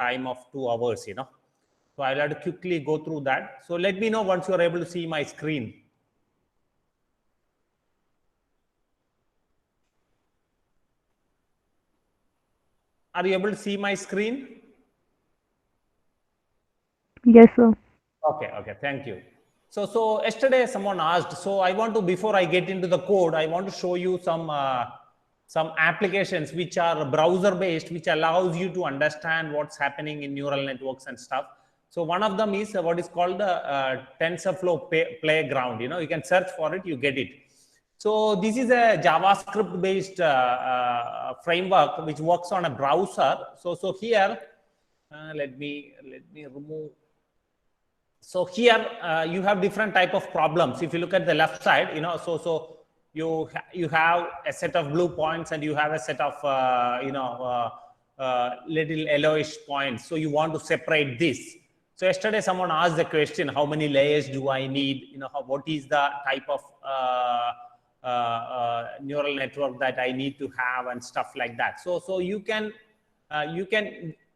time of 2 hours, So I'll have to quickly go through that. So let me know once you're able to see my screen. Are you able to see my screen? Yes, sir. Okay, thank you. So yesterday someone asked, so I want to, before I get into the code, I want to show you some applications which are browser based, which allows you to understand what's happening in neural networks and stuff. So one of them is what is called the TensorFlow Playground. You can search for it, you get it. So this is a JavaScript based framework which works on a browser. So here, let me remove. So here you have different type of problems. If you look at the left side, so you have a set of blue points and you have a set of little yellowish points. So you want to separate this. So yesterday someone asked the question, how many layers do I need? What is the type of neural network that I need to have and stuff like that. So you can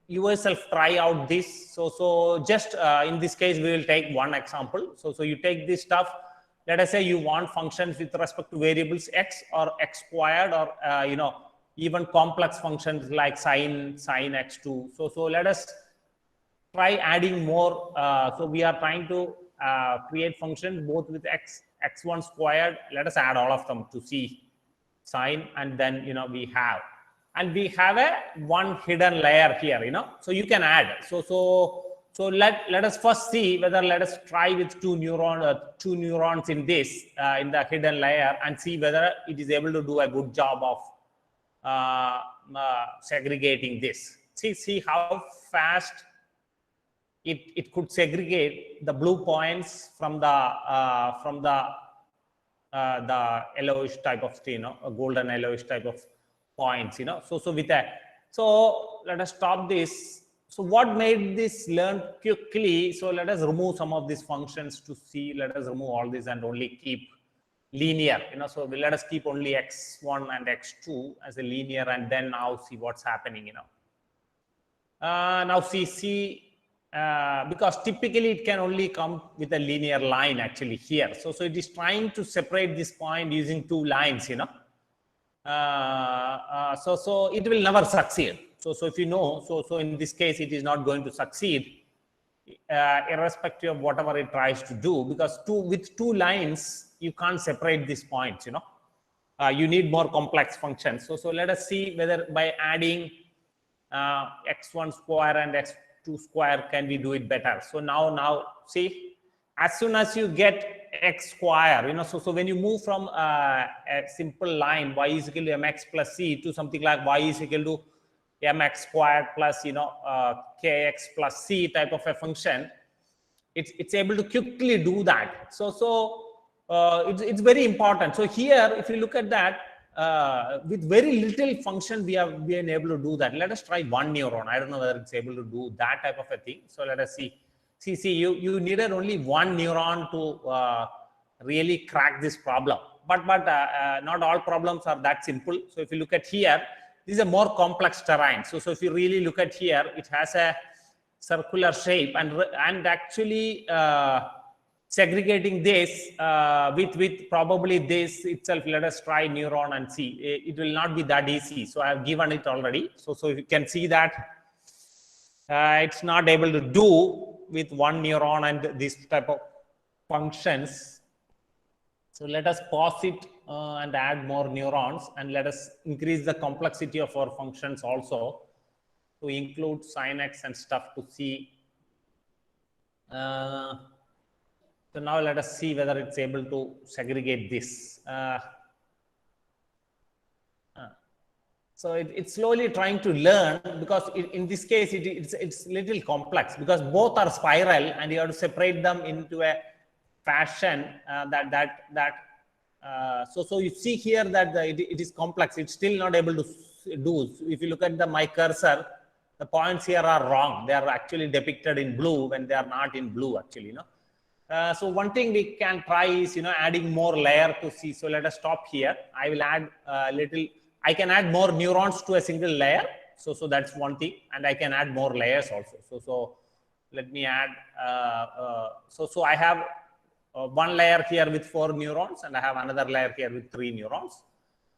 yourself try out this. So just in this case, we will take one example. So you take this stuff. Let us say you want functions with respect to variables x or x squared, or even complex functions like sine x2. So let us try adding more. So we are trying to create functions both with x1 squared. Let us add all of them to see sine, and then we have a one hidden layer here. So you can add. So let us first see whether, let us try with two neurons in this in the hidden layer, and see whether it is able to do a good job of segregating this. See how fast it could segregate the blue points from the yellowish type of a golden yellowish type of points. So with that, so let us stop this. So what made this learn quickly? So let us remove some of these functions to see. Let us remove all this and only keep linear. So let us keep only x1 and x2 as a linear, and then now see what's happening. Now see. Because typically it can only come with a linear line actually here. So it is trying to separate this point using two lines, so it will never succeed. So if so in this case it is not going to succeed, irrespective of whatever it tries to do, because with two lines you can't separate these points. You need more complex functions. So let us see whether by adding x1 square and x2 square can we do it better. So now see, as soon as you get x square, so when you move from a simple line y is equal to mx plus c to something like y is equal to mx squared plus kx plus c type of a function, it's able to quickly do that. So it's very important. So here, if you look at that, with very little function, we have been able to do that. Let us try one neuron. I don't know whether it's able to do that type of a thing. So let us see. See, you needed only one neuron to really crack this problem. But not all problems are that simple. So if you look at here, this is a more complex terrain. So if you really look at here, it has a circular shape, and actually segregating this with probably this itself. Let us try neuron and see. It will not be that easy. So I have given it already. So you can see that it's not able to do with one neuron and this type of functions. So let us pause it and add more neurons, and let us increase the complexity of our functions also to include sin x and stuff to see. So now let us see whether it's able to segregate this. So it's slowly trying to learn, because in this case it's little complex, because both are spiral and you have to separate them into a fashion so you see here that it is complex. It's still not able to do. If you look at my cursor, the points here are wrong. They are actually depicted in blue when they are not in blue actually. So one thing we can try is adding more layer to see. So let us stop here. I will add I can add more neurons to a single layer, So that's one thing, and I can add more layers also. So let me add. So I have one layer here with 4 neurons, and I have another layer here with 3 neurons.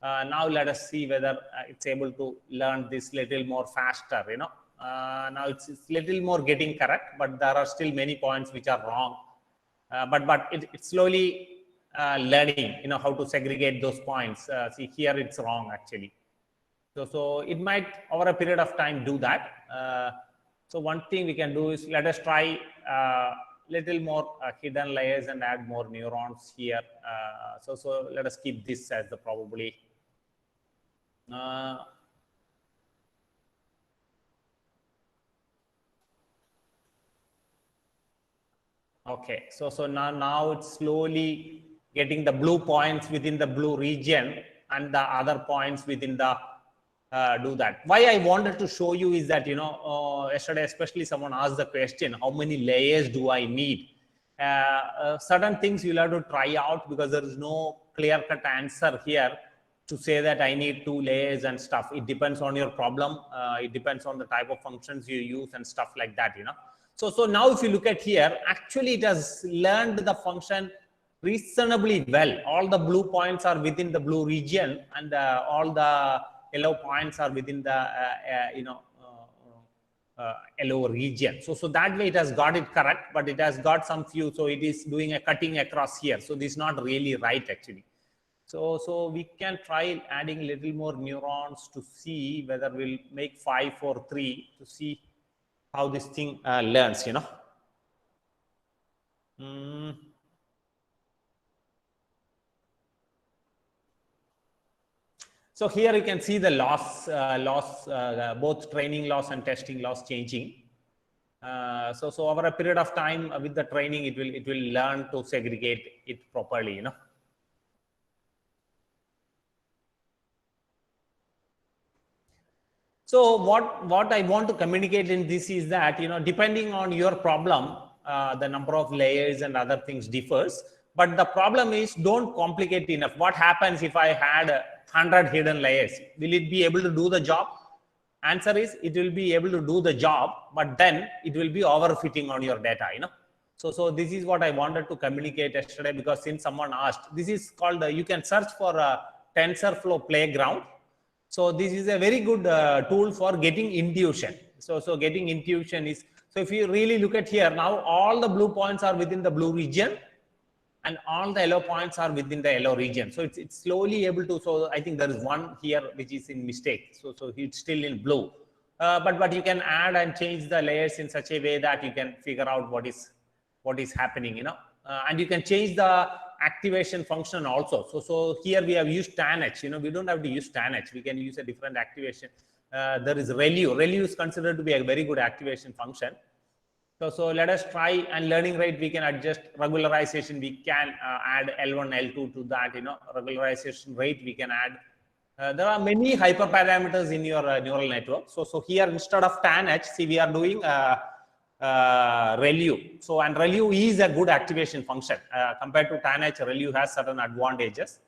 Now let us see whether it's able to learn this little more faster. Now it's little more getting correct, but there are still many points which are wrong. But it's slowly learning, how to segregate those points. See here, it's wrong actually. So it might over a period of time do that. So one thing we can do is let us try little more hidden layers and add more neurons here. So let us keep this as the probably. Okay, so now it's slowly getting the blue points within the blue region and the other points within the do that. Why I wanted to show you is that, yesterday especially someone asked the question, how many layers do I need? Certain things you'll have to try out, because there is no clear-cut answer here to say that I need 2 layers and stuff. It depends on your problem. It depends on the type of functions you use and stuff like that, So now if you look at here, actually it has learned the function reasonably well. All the blue points are within the blue region, and all the yellow points are within the yellow region. So that way it has got it correct, but it has got some few. So it is doing a cutting across here. So this is not really right actually. So we can try adding little more neurons to see whether we'll make 5, 4, 3 to see how this thing learns, So here you can see the loss, both training loss and testing loss changing. So over a period of time with the training, it will learn to segregate it properly, So what I want to communicate in this is that, depending on your problem, the number of layers and other things differs. But the problem is, don't complicate enough. What happens if I had 100 hidden layers? Will it be able to do the job? Answer is, it will be able to do the job, but then it will be overfitting on your data, So this is what I wanted to communicate yesterday, because since someone asked, this is called, you can search for a TensorFlow Playground. So this is a very good tool for getting intuition. So getting intuition is, so if you really look at here, now all the blue points are within the blue region, and all the yellow points are within the yellow region. So it's slowly able to, so I think there is one here which is in mistake. So it's still in blue. But you can add and change the layers in such a way that you can figure out what is happening, and you can change the activation function also. So here we have used TANH. We don't have to use TANH. We can use a different activation. There is ReLU. ReLU is considered to be a very good activation function. So let us try, and learning rate we can adjust. Regularization we can add L1, L2 to that. Regularization rate we can add. There are many hyperparameters in your neural network. So here instead of TANH, see we are doing ReLU. So, and ReLU is a good activation function compared to TANH. ReLU has certain advantages.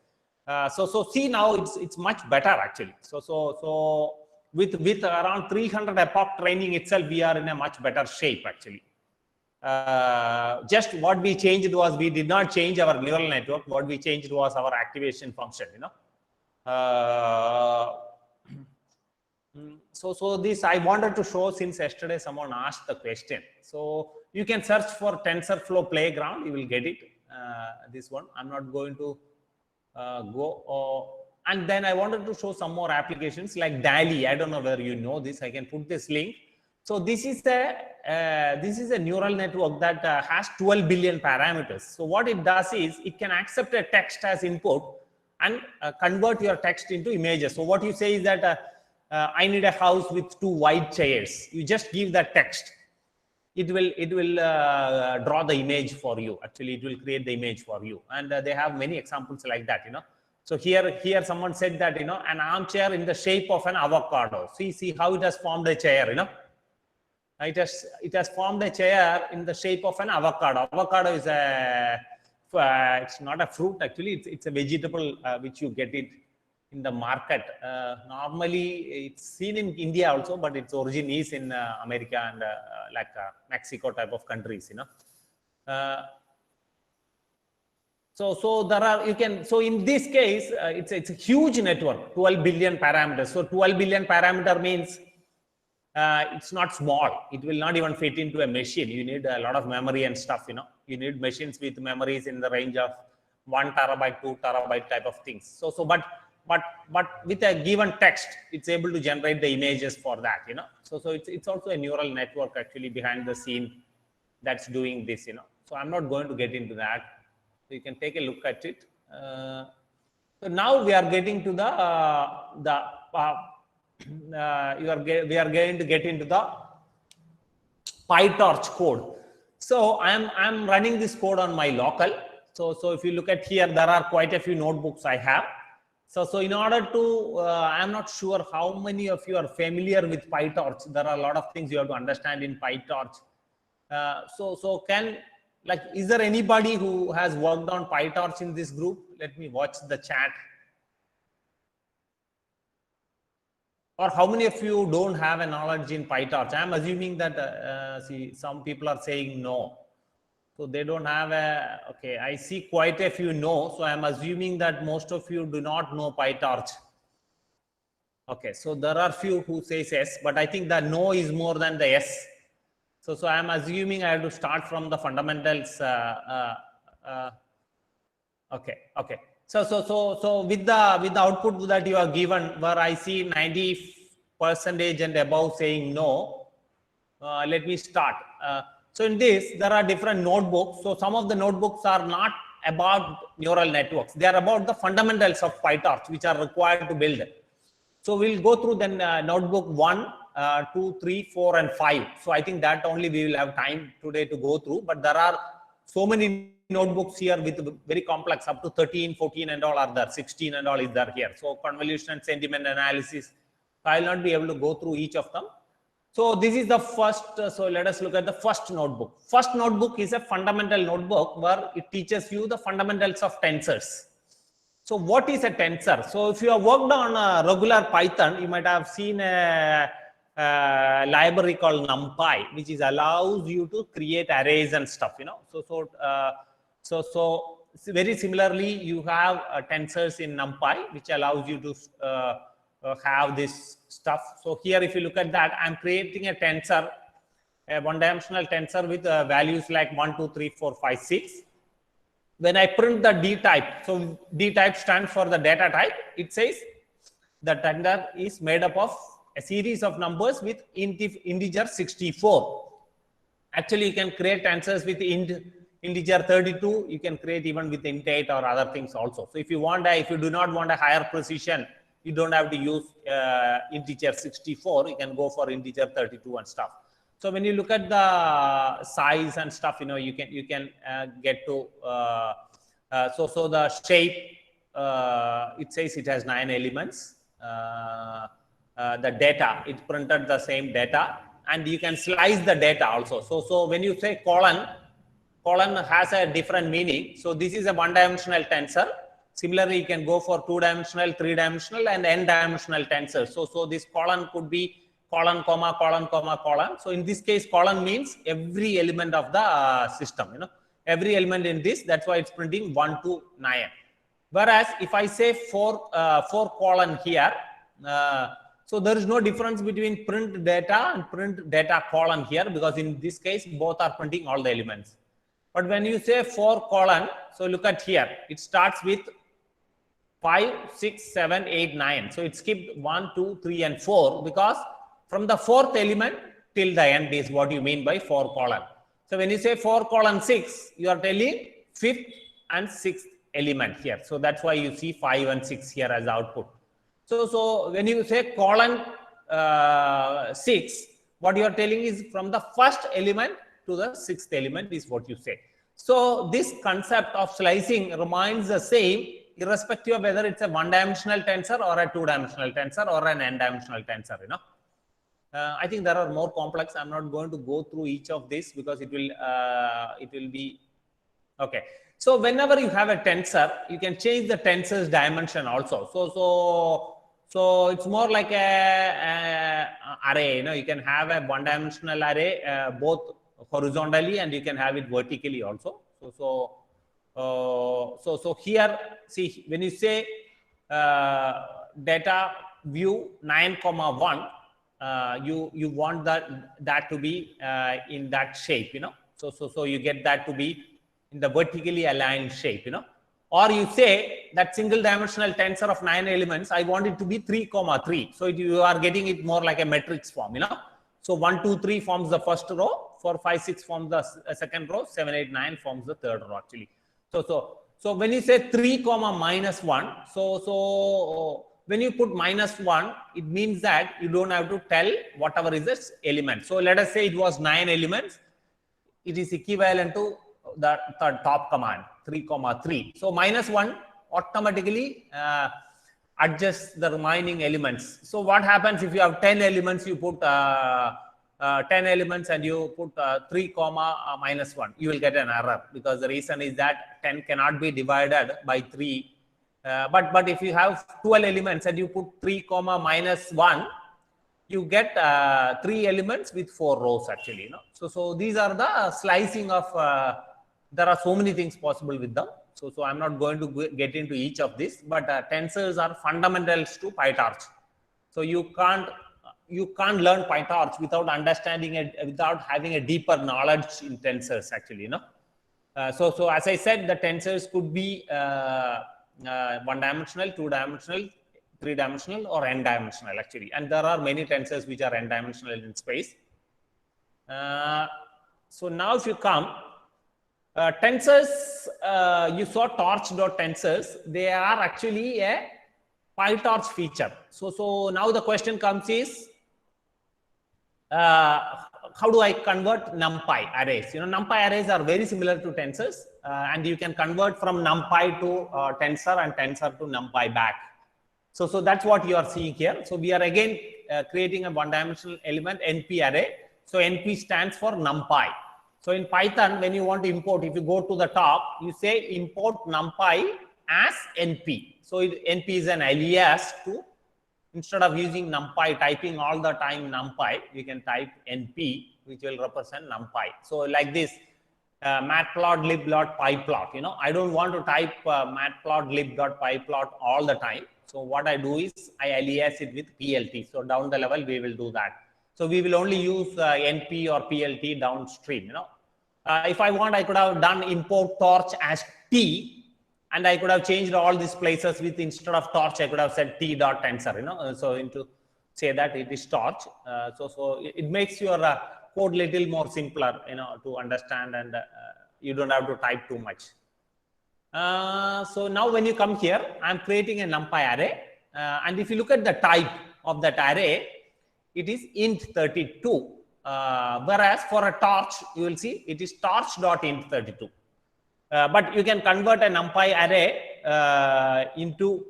So see now it's much better actually. So with around 300 epoch training itself, we are in a much better shape actually. Just what we changed was, we did not change our neural network. What we changed was our activation function. So this I wanted to show, since yesterday someone asked the question. So you can search for TensorFlow Playground, you will get it. This one, I'm not going to go. And then I wanted to show some more applications like DALI. I don't know whether you know this. I can put this link. So this is a neural network that has 12 billion parameters. So what it does is, it can accept a text as input and convert your text into images. So what you say is that I need a house with 2 white chairs. You just give that text. It will draw the image for you. Actually, it will create the image for you. And they have many examples like that. So here someone said that an armchair in the shape of an avocado. See how it has formed a chair. It has formed a chair in the shape of an avocado. Avocado is it's not a fruit actually. It's a vegetable which you get it in the market. Normally, it's seen in India also, but its origin is in America and like Mexico type of countries, you know. So there are, you can, so in this case, it's a huge network, 12 billion parameters. So 12 billion parameter means it's not small. It will not even fit into a machine. You need a lot of memory and stuff, you know. You need machines with memories in the range of 1 terabyte, 2 terabyte type of things. So but with a given text, it's able to generate the images for that, you know. So it's also a neural network actually behind the scene that's doing this, you know. So I'm not going to get into that. So you can take a look at it. So now we are getting to we are going to get into the PyTorch code. So I'm running this code on my local. So if you look at here, there are quite a few notebooks I have. So in order to, I'm not sure how many of you are familiar with PyTorch. There are a lot of things you have to understand in PyTorch. So is there anybody who has worked on PyTorch in this group? Let me watch the chat. Or how many of you don't have a knowledge in PyTorch? I'm assuming that, see, some people are saying no. So they don't have a, okay, I see quite a few no. So I'm assuming that most of you do not know PyTorch. Okay, so there are few who says yes, but I think the no is more than the yes. So I'm assuming I have to start from the fundamentals. Okay. So with the output that you are given, where I see 90% and above saying no, let me start. So in this, there are different notebooks. So some of the notebooks are not about neural networks. They are about the fundamentals of PyTorch, which are required to build. So we'll go through then notebook 1, 2, 3, 4, and 5. So I think that only we will have time today to go through. But there are so many notebooks here with very complex, up to 13, 14 and all are there, 16 and all is there here. So convolution and sentiment analysis, I will not be able to go through each of them. So this is the first, so let us look at the first notebook. First notebook is a fundamental notebook where it teaches you the fundamentals of tensors. So what is a tensor? So if you have worked on a regular Python, you might have seen a library called NumPy, which is allows you to create arrays and stuff, you know. So very similarly, you have tensors in NumPy, which allows you to have this stuff. So here, if you look at that, I'm creating a tensor, a one-dimensional tensor with values like 1, 2, 3, 4, 5, 6. When I print the D type, so D type stands for the data type. It says the tensor is made up of a series of numbers with integer 64. Actually, you can create tensors with integer 32. You can create even with int 8 or other things also. So if you do not want a higher precision, you don't have to use integer 64. You can go for integer 32 and stuff. So when you look at the size and stuff, you know, you can get to so the shape. It says it has 9 elements. The data, it printed the same data, and you can slice the data also. So when you say colon has a different meaning. So this is a one-dimensional tensor. Similarly, you can go for 2-dimensional, 3-dimensional, and n-dimensional tensors. So this colon could be colon, comma, colon, comma, colon. So in this case, colon means every element of the system, you know, every element in this. That's why it's printing 1 to 9. Whereas if I say 4 colon here, so there is no difference between print data and print data colon here, because in this case, both are printing all the elements. But when you say 4 colon, so look at here, it starts with 5, 6, 7, 8, 9. So it skipped 1, 2, 3, and 4, because from the 4th element till the end is what you mean by 4 colon. So when you say 4 colon 6, you are telling 5th and 6th element here. So that's why you see 5 and 6 here as output. So when you say colon 6, what you are telling is from the first element to the 6th element is what you say. So this concept of slicing remains the same, irrespective of whether it's a one-dimensional tensor or a two-dimensional tensor or an n-dimensional tensor, you know. I think there are more complex. I'm not going to go through each of this because it will be okay. So whenever you have a tensor, you can change the tensor's dimension also. So it's more like a array. You can have a one-dimensional array both horizontally, and you can have it vertically also. So here, see, when you say data view 9,1, you want that to be in that shape, So you get that to be in the vertically aligned shape, Or you say that single dimensional tensor of 9 elements, I want it to be 3,3. So you are getting it more like a matrix form, So 1, 2, 3 forms the first row, 4, 5, 6 forms the second row, 7, 8, 9 forms the third row actually. So when you say 3, minus 1, so when you put minus 1, it means that you don't have to tell whatever is the element. So let us say it was 9 elements. It is equivalent to the top command 3,3. So minus 1 automatically adjusts the remaining elements. So what happens if you have 10 elements, you put 10 elements and you put 3, minus 1, you will get an error, because the reason is that 10 cannot be divided by 3. But if you have 12 elements and you put 3, minus 1, you get 3 elements with 4 rows actually. So these are the slicing of, there are so many things possible with them. So I'm not going to get into each of this, but tensors are fundamentals to PyTorch. So you can't learn PyTorch without understanding it, without having a deeper knowledge in tensors actually, So as I said, the tensors could be one-dimensional, two-dimensional, three-dimensional, or n-dimensional actually. And there are many tensors which are n-dimensional in space. So now if you come, tensors, you saw torch.tensors, they are actually a PyTorch feature. So now the question comes is, how do I convert NumPy arrays? NumPy arrays are very similar to tensors, and you can convert from NumPy to tensor and tensor to NumPy back. So that's what you are seeing here. So we are again creating a one-dimensional element NP array. So NP stands for NumPy. So in Python, when you want to import, if you go to the top, you say import NumPy as NP. So NP is an alias to, instead of using NumPy, typing all the time NumPy, you can type NP, which will represent NumPy. So like this, matplotlib.pyplot, I don't want to type matplotlib.pyplot all the time. So what I do is I alias it with PLT. So down the level, we will do that. So we will only use NP or PLT downstream, if I want, I could have done import torch as T, and I could have changed all these places with, instead of torch, I could have said T.tensor, so into say that it is torch. So it makes your code little more simpler, to understand, and you don't have to type too much. So now when you come here, I'm creating a NumPy array, and if you look at the type of that array, it is int32, whereas for a torch, you will see it is torch.int32. But you can convert a NumPy array into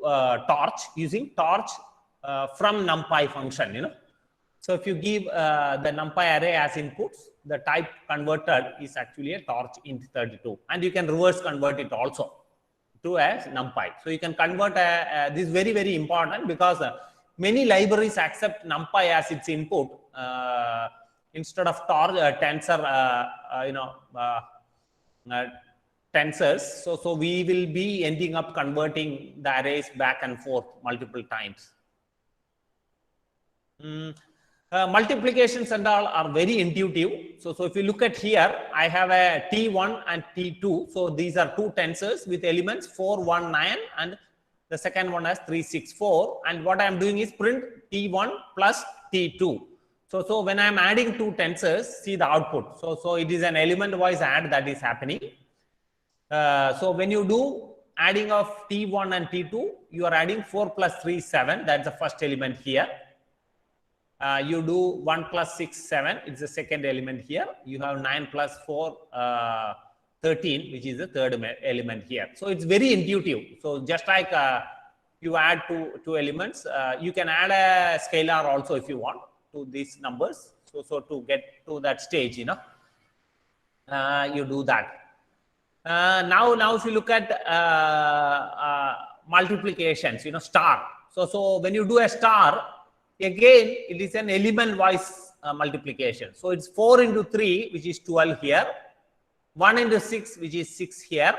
torch using torch from NumPy function, So if you give the NumPy array as inputs, the type converted is actually a torch int32, and you can reverse convert it also to as NumPy. So you can convert this is very, very important, because many libraries accept NumPy as its input instead of tensor, tensors. So we will be ending up converting the arrays back and forth multiple times. Multiplications and all are very intuitive. So if you look at here, I have a T1 and T2. So these are two tensors with elements 4, 1, 9, and the second one has 3, 6, 4. And what I am doing is print T1 plus T2. So when I am adding two tensors, see the output. So it is an element-wise add that is happening. So when you do adding of T1 and T2, you are adding 4 plus 3, 7. That's the first element here. You do 1 plus 6, 7. It's the second element here. You have 9 plus 4, 13, which is the third element here. So it's very intuitive. So just like you add two elements, you can add a scalar also if you want to these numbers. So to get to that stage, you do that. Now if you look at multiplications, star. So when you do a star, again, it is an element-wise multiplication. So it's 4 into 3, which is 12 here, 1 into 6, which is 6 here,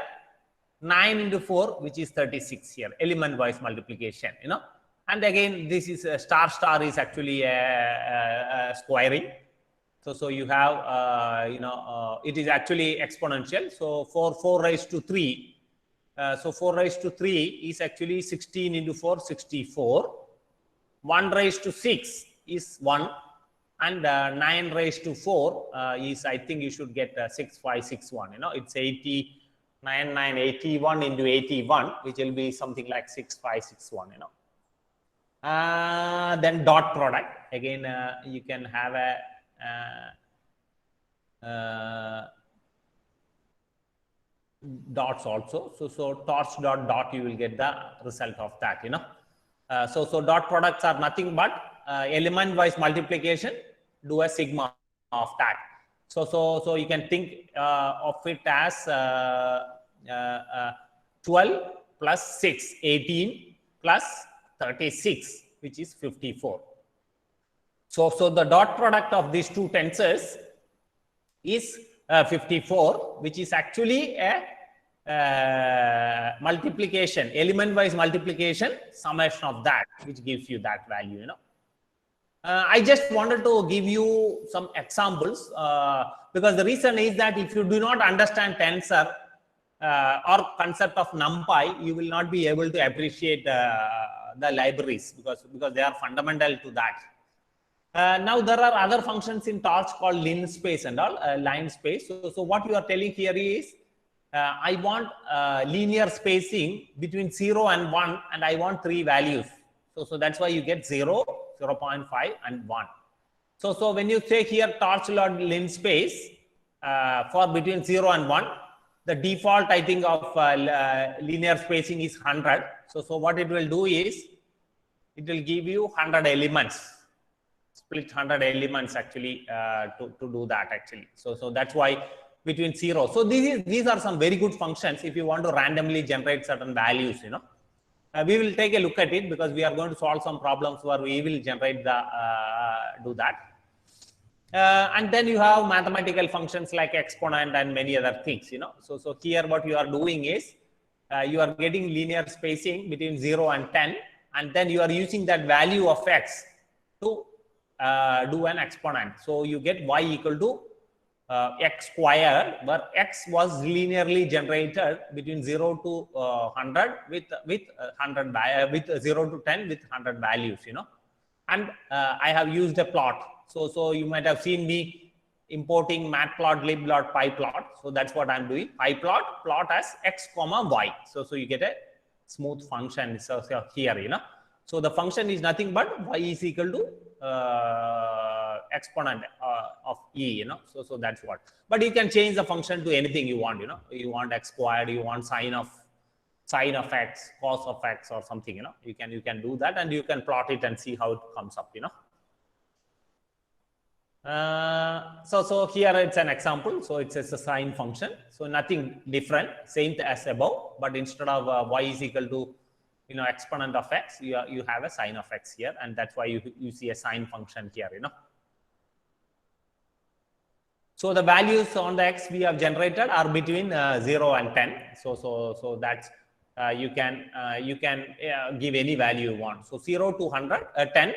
9 into 4, which is 36 here, element-wise multiplication, And again, this is a star is actually a squaring. So you have, it is actually exponential. So 4 raised to 3. So 4 raised to 3 is actually 16 into 4, 64. 1 raised to 6 is 1. And 9 raised to 4 is, I think you should get 6561. It's 81 into 81, which will be something like 6561. Then dot product. Again, you can have a dots also. So torch dot, you will get the result of that. So dot products are nothing but element-wise multiplication. Do a sigma of that. So you can think of it as 12 plus 6, 18 plus 36, which is 54. So the dot product of these two tensors is 54, which is actually a multiplication, element-wise multiplication, summation of that, which gives you that value. I just wanted to give you some examples because the reason is that if you do not understand tensor or concept of NumPy, you will not be able to appreciate the libraries because they are fundamental to that. Now there are other functions in Torch called linspace and all, line space. So what you are telling here is I want linear spacing between 0 and 1, and I want 3 values. So that's why you get 0, 0.5 and 1. So when you say here torch log linspace for between 0 and 1, the default, I think, of linear spacing is 100. So what it will do is it will give you 100 elements, split 100 elements actually to do that actually. So that's why between 0. So these are some very good functions if you want to randomly generate certain values, we will take a look at it because we are going to solve some problems where we will generate do that. And then you have mathematical functions like exponent and many other things, So here what you are doing is you are getting linear spacing between 0 and 10, and then you are using that value of x to do an exponent. So you get y equal to x squared, where x was linearly generated between 0 to 100 with 100 with 0 to 10 with 100 values, And I have used a plot. So you might have seen me importing matplotlib pyplot. So that's what I'm doing. Pyplot plot as x comma y. So you get a smooth function. So here, So the function is nothing but y is equal to exponent of e, So that's what. But you can change the function to anything you want, You want x squared, you want sine of x, cos of x, or something, You can do that, and you can plot it and see how it comes up, So here it's an example. So it's a sine function. So nothing different, same as above, but instead of y is equal to exponent of x, you have a sine of x here, and that's why you see a sine function here, So the values on the x we have generated are between 0 and 10. So that's you can give any value you want. So 0 to 100, 10.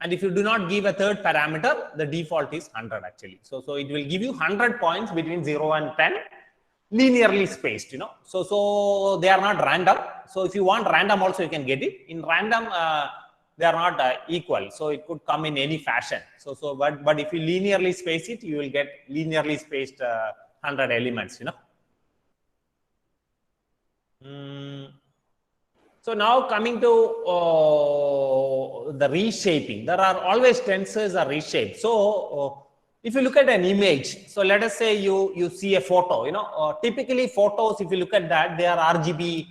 And if you do not give a third parameter, the default is 100 actually. So it will give you 100 points between 0 and 10, linearly spaced, So they are not random. So if you want random also, you can get it. In random, they are not equal. So it could come in any fashion. But if you linearly space it, you will get linearly spaced 100 elements, So now coming to the reshaping, there are always tensors are reshaped. So if you look at an image, so let us say you see a photo, typically photos, if you look at that, they are RGB.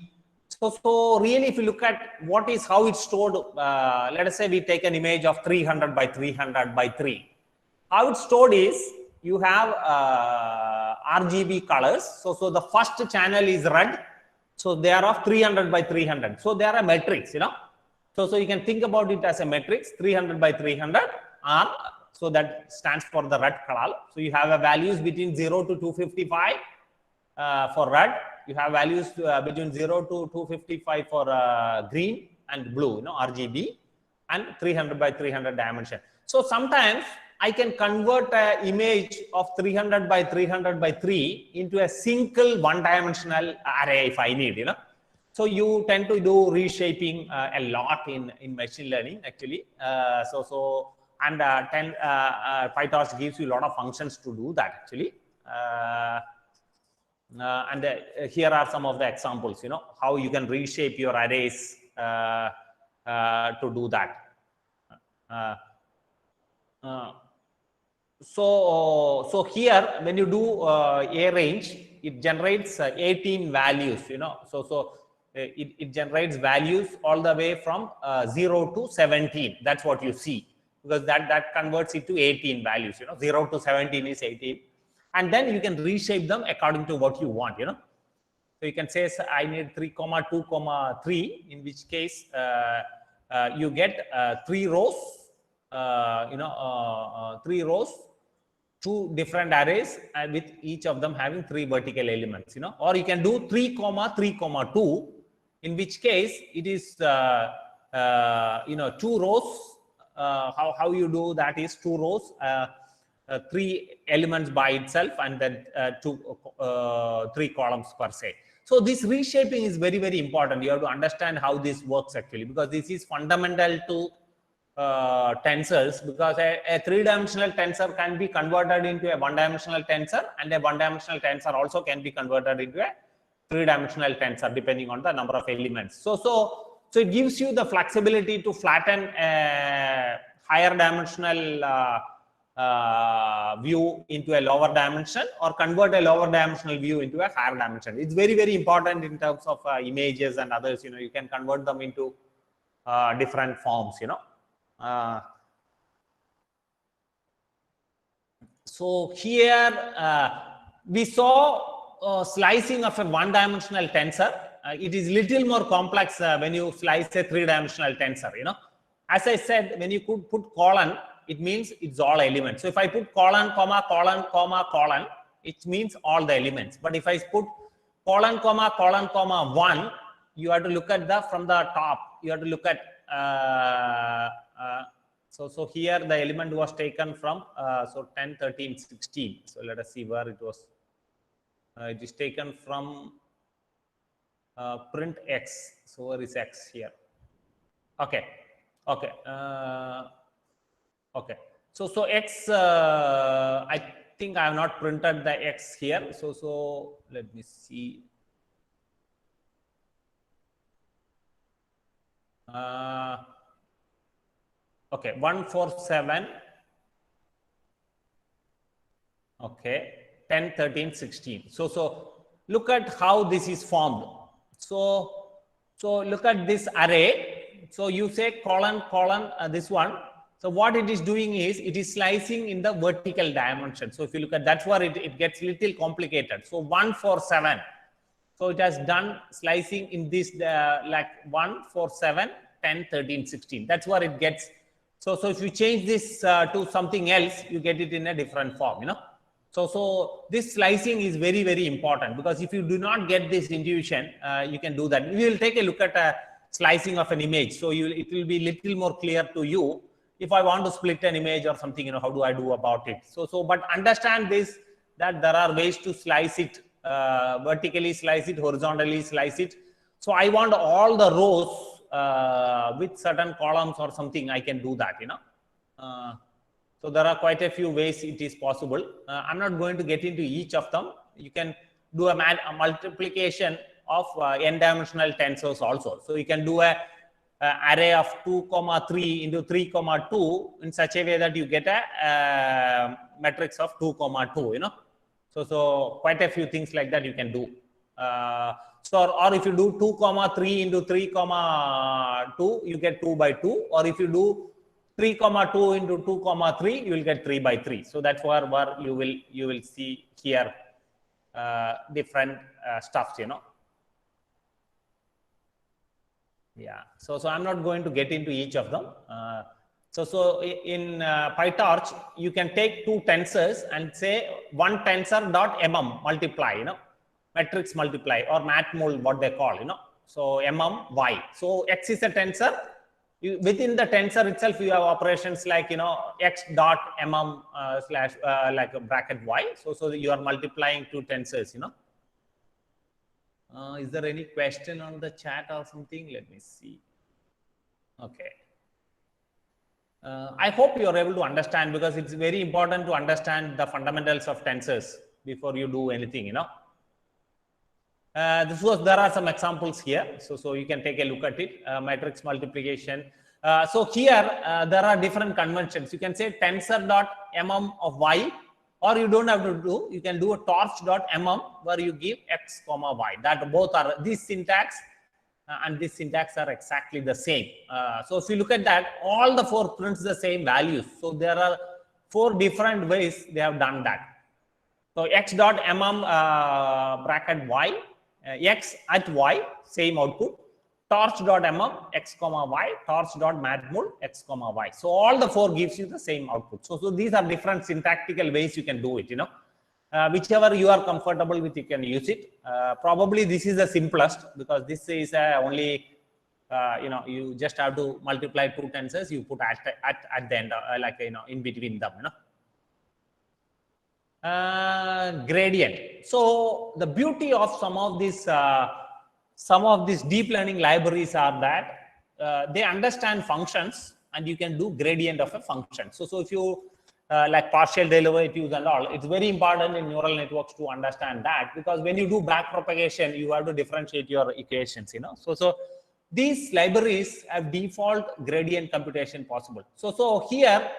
So really, if you look at how it's stored, let us say we take an image of 300 by 300 by 3. How it's stored is you have RGB colors. So the first channel is red. So they are of 300 by 300. So they are a matrix, So you can think about it as a matrix. 300 by 300 are, so that stands for the red color. So you have a values between 0 to 255 for red. You have values between 0 to 255 for green and blue, RGB, and 300 by 300 dimension. So sometimes I can convert an image of 300 by 300 by 3 into a single one-dimensional array if I need, So you tend to do reshaping a lot in machine learning actually. And PyTorch gives you a lot of functions to do that actually. Here are some of the examples, how you can reshape your arrays to do that. So here, when you do a range, it generates 18 values, So it generates values all the way from 0 to 17. That's what you see, because that converts it to 18 values, 0 to 17 is 18. And then you can reshape them according to what you want, So you can say, I need 3, 2, 3, in which case you get 3 rows, 3 rows, 2 different arrays, with each of them having 3 vertical elements, Or you can do 3, 3, 2, in which case it is, 2 rows. How you do that is 2 rows, 3 elements by itself, and then 3 columns per se. So this reshaping is very, very important. You have to understand how this works actually, because this is fundamental to tensors, because a 3-dimensional tensor can be converted into a 1-dimensional tensor, and a 1-dimensional tensor also can be converted into a 3-dimensional tensor depending on the number of elements. So it gives you the flexibility to flatten a higher dimensional view into a lower dimension, or convert a lower dimensional view into a higher dimension. It's very, very important in terms of images and others. You can convert them into different forms. So here we saw slicing of a 1-dimensional tensor. It is little more complex when you slice a 3-dimensional tensor. As I said, when you could put colon, it means it's all elements. So if I put colon, comma, colon, comma, colon, it means all the elements. But if I put colon, comma, 1, you have to look at from the top. You have to look at so here the element was taken from 10, 13, 16. So let us see where it was. It is taken from print x. So where is x here? Okay. So x, I think I have not printed the x here. So let me see. Okay, 147. Okay, 10, 13, 16. So look at how this is formed. So look at this array. So you say colon, this one. So what it is doing is, it is slicing in the vertical dimension. So if you look at, that's where it gets little complicated. So 147. So it has done slicing in this like 147, 10, 13, 16. That's where it gets. So if you change this to something else, you get it in a different form, So this slicing is very, very important, because if you do not get this intuition, you can do that. We will take a look at a slicing of an image. So it will be little more clear to you. If I want to split an image or something, how do I do about it? But understand this, that there are ways to slice it, vertically slice it, horizontally slice it. So I want all the rows with certain columns or something, I can do that, So there are quite a few ways it is possible. I'm not going to get into each of them. You can do a multiplication of n-dimensional tensors also. So you can do a array of 2, 3 into 3, 2 in such a way that you get a matrix of 2, 2, So quite a few things like that you can do. Or if you do 2, 3 into 3, 2, you get 2 by 2. Or if you do 3, 2 into 2, 3, you will get 3 by 3. So that's where you will see here different stuffs, you know. Yeah, so I'm not going to get into each of them. So in PyTorch, you can take two tensors and say one tensor dot mm multiply, you know, matrix multiply or matmul, what they call, you know. So mm y. So x is a tensor. Within the tensor itself, you have operations like, you know, x dot mm slash like a bracket y. So you are multiplying two tensors, you know. Is there any question on the chat or something? Let me see. Okay. I hope you are able to understand, because it's very important to understand the fundamentals of tensors before you do anything, you know. There are some examples here, so you can take a look at it. Matrix multiplication. So here there are different conventions. You can say tensor dot mm of y, or you don't have to do. You can do a torch dot mm where you give x comma y. That both are this syntax and this syntax are exactly the same. So if you look at that, all the four prints the same values. So there are four different ways they have done that. So x dot mm bracket y, x at y, same output. Torch dot mm x comma y, torch dot matmul x comma y. So all the four gives you the same output. So these are different syntactical ways you can do it, you know. Whichever you are comfortable with, you can use it. Probably this is the simplest, because this is only, you know, you just have to multiply two tensors, you put at the end, like, you know, in between them, you know. Gradient. So the beauty of some of these deep learning libraries are that they understand functions, and you can do gradient of a function. So if you like partial derivatives and all, it's very important in neural networks to understand that, because when you do backpropagation, you have to differentiate your equations, you know. So these libraries have default gradient computation possible. So here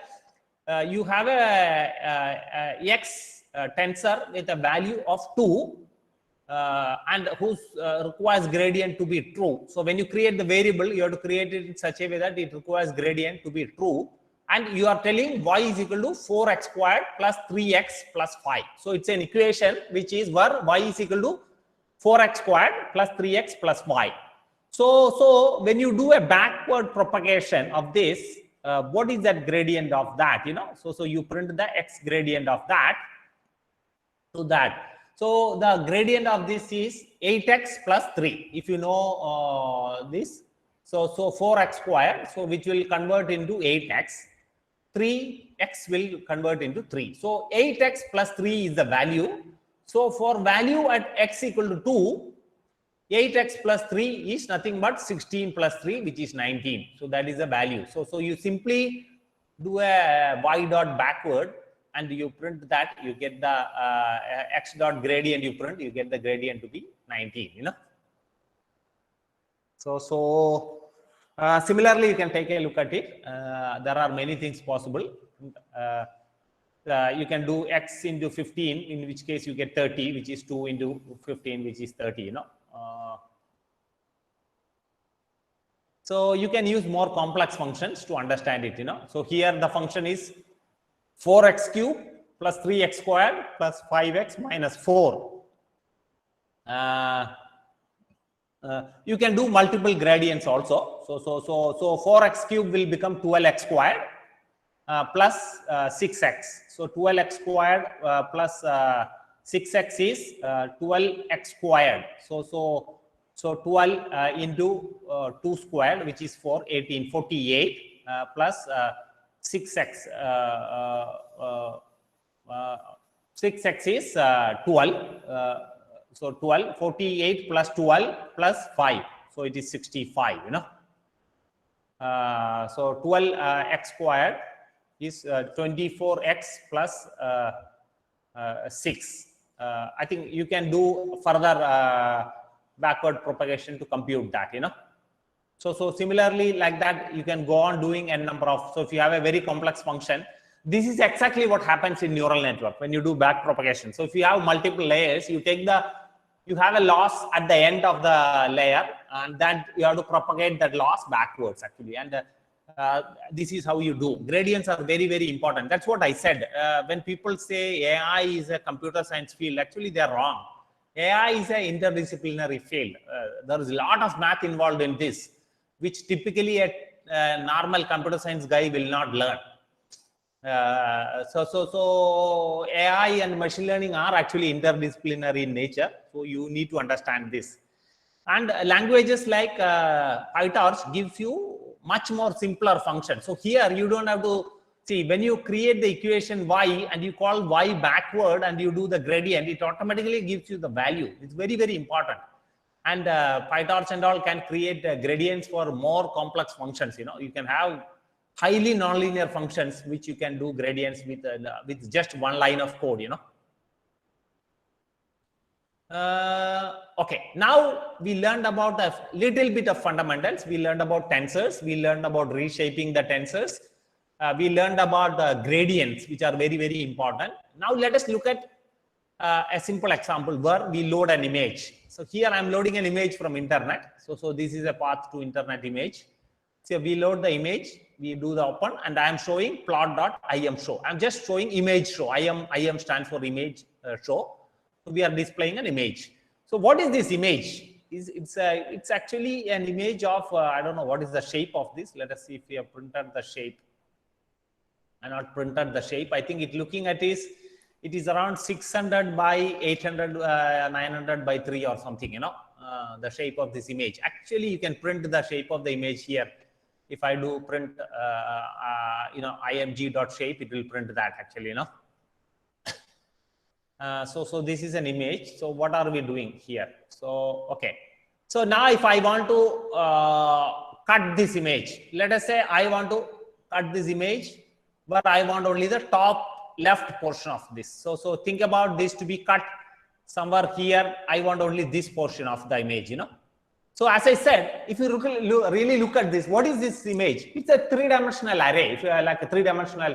you have a x tensor with a value of 2 and whose requires gradient to be true. So when you create the variable, you have to create it in such a way that it requires gradient to be true. And you are telling y is equal to 4x squared plus 3x plus 5. So it's an equation which is where y is equal to 4x squared plus 3x plus 5. So when you do a backward propagation of this, what is that gradient of that, you know? So you print the x gradient of that to that. So the gradient of this is 8x plus 3. If you know this, so 4x squared, so which will convert into 8x. 3x will convert into 3. So 8x plus 3 is the value. So for value at x equal to 2, 8x plus 3 is nothing but 16 plus 3, which is 19. So that is the value. So you simply do a y dot backward, and you print that, you get the x dot gradient you print, you get the gradient to be 19, you know. So similarly, you can take a look at it. There are many things possible. You can do x into 15, in which case you get 30, which is 2 into 15, which is 30, you know. So you can use more complex functions to understand it, you know. So here the function is 4x cubed plus 3x squared plus 5x minus 4. You can do multiple gradients also. So 4x cubed will become 12x squared plus 6x. So 12x squared plus 6x is 12x squared. So 12 into 2 squared, which is 4, 18, 48 plus 6x. 6x is 12. So 12, 48 plus 12 plus 5. So it is 65, you know. So 12x squared is 24x plus 6. I think you can do further backward propagation to compute that, you know. So similarly, like that, you can go on doing n number of. So if you have a very complex function, this is exactly what happens in neural network when you do back propagation. So if you have multiple layers, you have a loss at the end of the layer, and then you have to propagate that loss backwards actually. And this is how you do. Gradients are very, very important. That's what I said. When people say AI is a computer science field, actually they are wrong. AI is an interdisciplinary field. There is a lot of math involved in this, which typically a normal computer science guy will not learn. So AI and machine learning are actually interdisciplinary in nature. So you need to understand this. And languages like PyTorch gives you much more simpler function. So here you don't have to see, when you create the equation y and you call y backward and you do the gradient, it automatically gives you the value. It's very, very important. And PyTorch and all can create gradients for more complex functions. You know, you can have highly nonlinear functions which you can do gradients with just one line of code. You know. Okay, now we learned about a little bit of fundamentals. We learned about tensors. We learned about reshaping the tensors. We learned about gradients, which are very, very important. Now let us look at a simple example where we load an image. So here I'm loading an image from internet. So this is a path to internet image. So we load the image, we do the open, and I am showing plot.imshow. I'm just showing image show. IM stands for image show. So we are displaying an image. So what is this image? It's actually an image of, I don't know what is the shape of this. Let us see if we have printed the shape. I not printed the shape. I think it looking at it is around 600 by 800, 900 by 3 or something, you know, the shape of this image. Actually, you can print the shape of the image here. If I do print, you know, img.shape, it will print that actually, you know. So this is an image. So what are we doing here? So, okay. So now if I want to cut this image, let us say I want to cut this image, but I want only the top left portion of this. So think about this to be cut somewhere here. I want only this portion of the image, you know. So as I said, if you really look at this, what is this image? It's a three-dimensional array. If you are like a three-dimensional,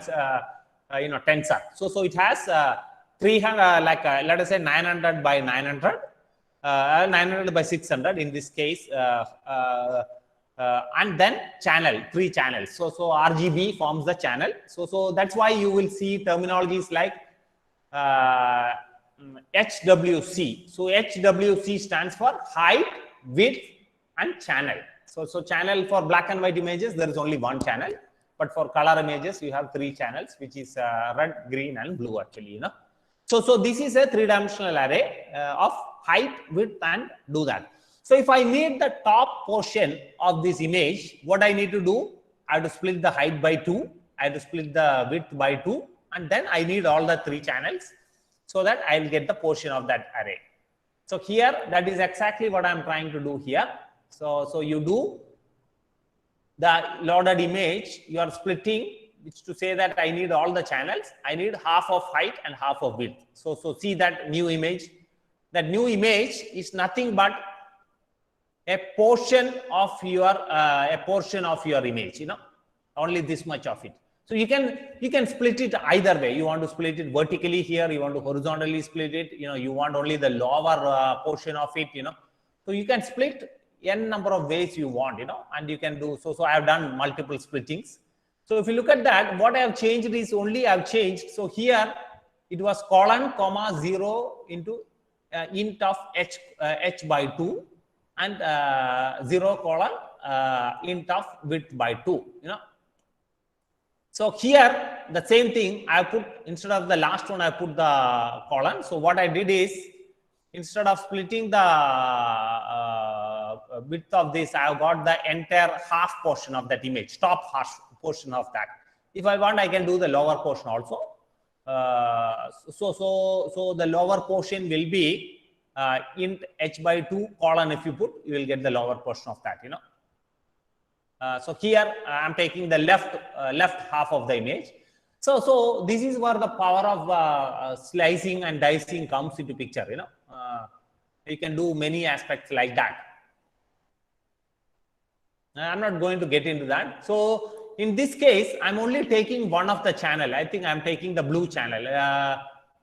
you know, tensor. So it has 300, like let us say 900 by 900, 900 by 600 in this case, and then channel, 3 channels. So RGB forms the channel. So that's why you will see terminologies like HWC. So HWC stands for height, width, and channel. So channel for black and white images, there is only one channel, but for color images you have 3 channels, which is red, green, and blue actually, you know. So this is a 3-dimensional array of height, width, and do that. So if I need the top portion of this image, what I need to do? I have to split the height by 2. I have to split the width by 2, and then I need all the 3 channels so that I will get the portion of that array. So here, that is exactly what I'm trying to do here. So you do the loaded image, you are splitting, which to say that I need all the channels. I need half of height and half of width. So see that new image. That new image is nothing but a portion of your image, you know, only this much of it. So you can split it either way. You want to split it vertically here, you want to horizontally split it, you know, you want only the lower portion of it, you know. So you can split n number of ways you want, you know, and you can do so. So I have done multiple splittings. So if you look at that, what I have changed is only I have changed. So here it was colon, comma, 0 into int of h by 2. And 0 colon int of width by 2, you know. So here the same thing I put, instead of the last one I put the colon. So what I did is, instead of splitting the width of this, I have got the entire half portion of that image, top half portion of that. If I want, I can do the lower portion also. So the lower portion will be int h by 2 colon. If you put, you will get the lower portion of that, you know. So here I'm taking the left half of the image. So this is where the power of slicing and dicing comes into picture, you know. You can do many aspects like that. I'm not going to get into that. So in this case, I'm only taking one of the channel. I think I'm taking the blue channel,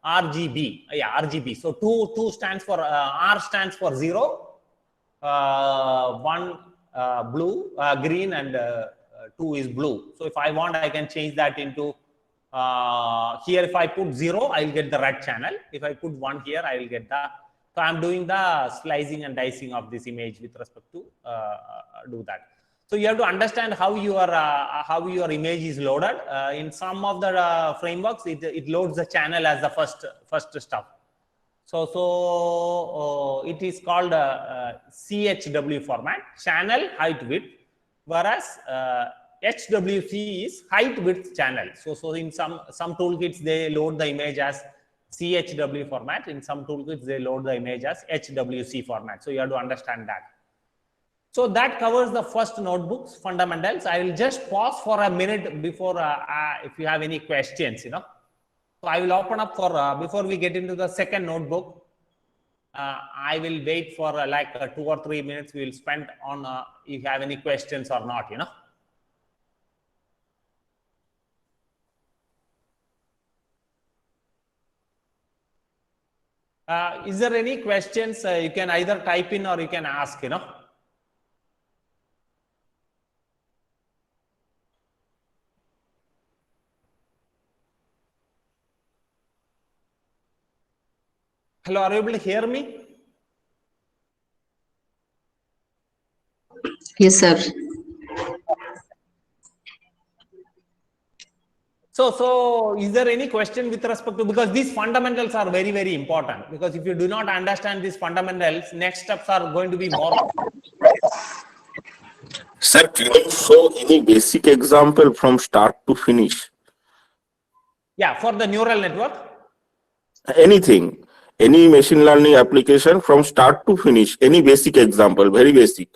RGB. Yeah, RGB. So 2 stands for, R stands for 0, 1 blue, green, and 2 is blue. So if I want, I can change that into here. If I put 0, I'll get the red channel. If I put 1 here, I will get the. So I'm doing the slicing and dicing of this image with respect to do that. So you have to understand how your image is loaded. In some of the frameworks, it loads the channel as the first stuff. So it is called CHW format, channel height width, whereas HWC is height width channel. So in some toolkits they load the image as CHW format. In some toolkits they load the image as HWC format. So you have to understand that. So that covers the first notebook's fundamentals. I will just pause for a minute before if you have any questions, So I will open up for before we get into the second notebook. I will wait for like 2 or 3 minutes. We will spend on if you have any questions or not, Is there any questions? You can either type in or you can ask, Hello, are you able to hear me? Yes, sir. So is there any question with respect to, because these fundamentals are very, very important, because if you do not understand these fundamentals, next steps are going to be more. Sir, can you show any basic example from start to finish? Yeah, for the neural network. Anything, any machine learning application from start to finish, any basic example, very basic.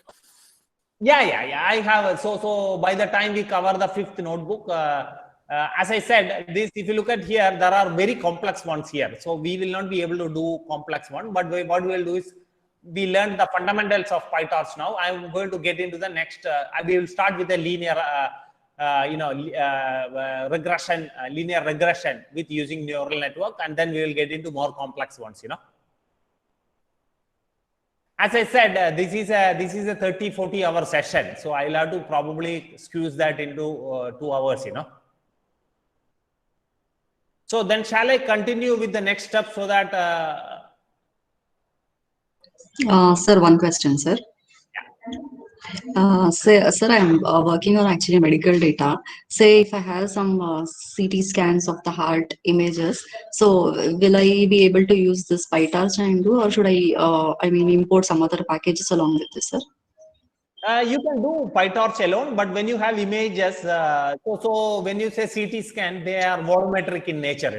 Yeah. I have. So by the time we cover the fifth notebook, as I said, this, if you look at here, there are very complex ones here. So we will not be able to do complex one, but what we will do is we learned the fundamentals of PyTorch now. I'm going to get into the next, we will start with a linear, regression, linear regression with using neural network, and then we will get into more complex ones, As I said, this is a 30-40 hour session. So I'll have to probably squeeze that into 2 hours, So then shall I continue with the next step so that... Sir, one question, sir. Sir, I'm working on actually medical data. Say if I have some CT scans of the heart images, so will I be able to use this PyTorch and do, or should I import some other packages along with this, sir? You can do PyTorch alone, but when you have images, so when you say CT scan, they are volumetric in nature,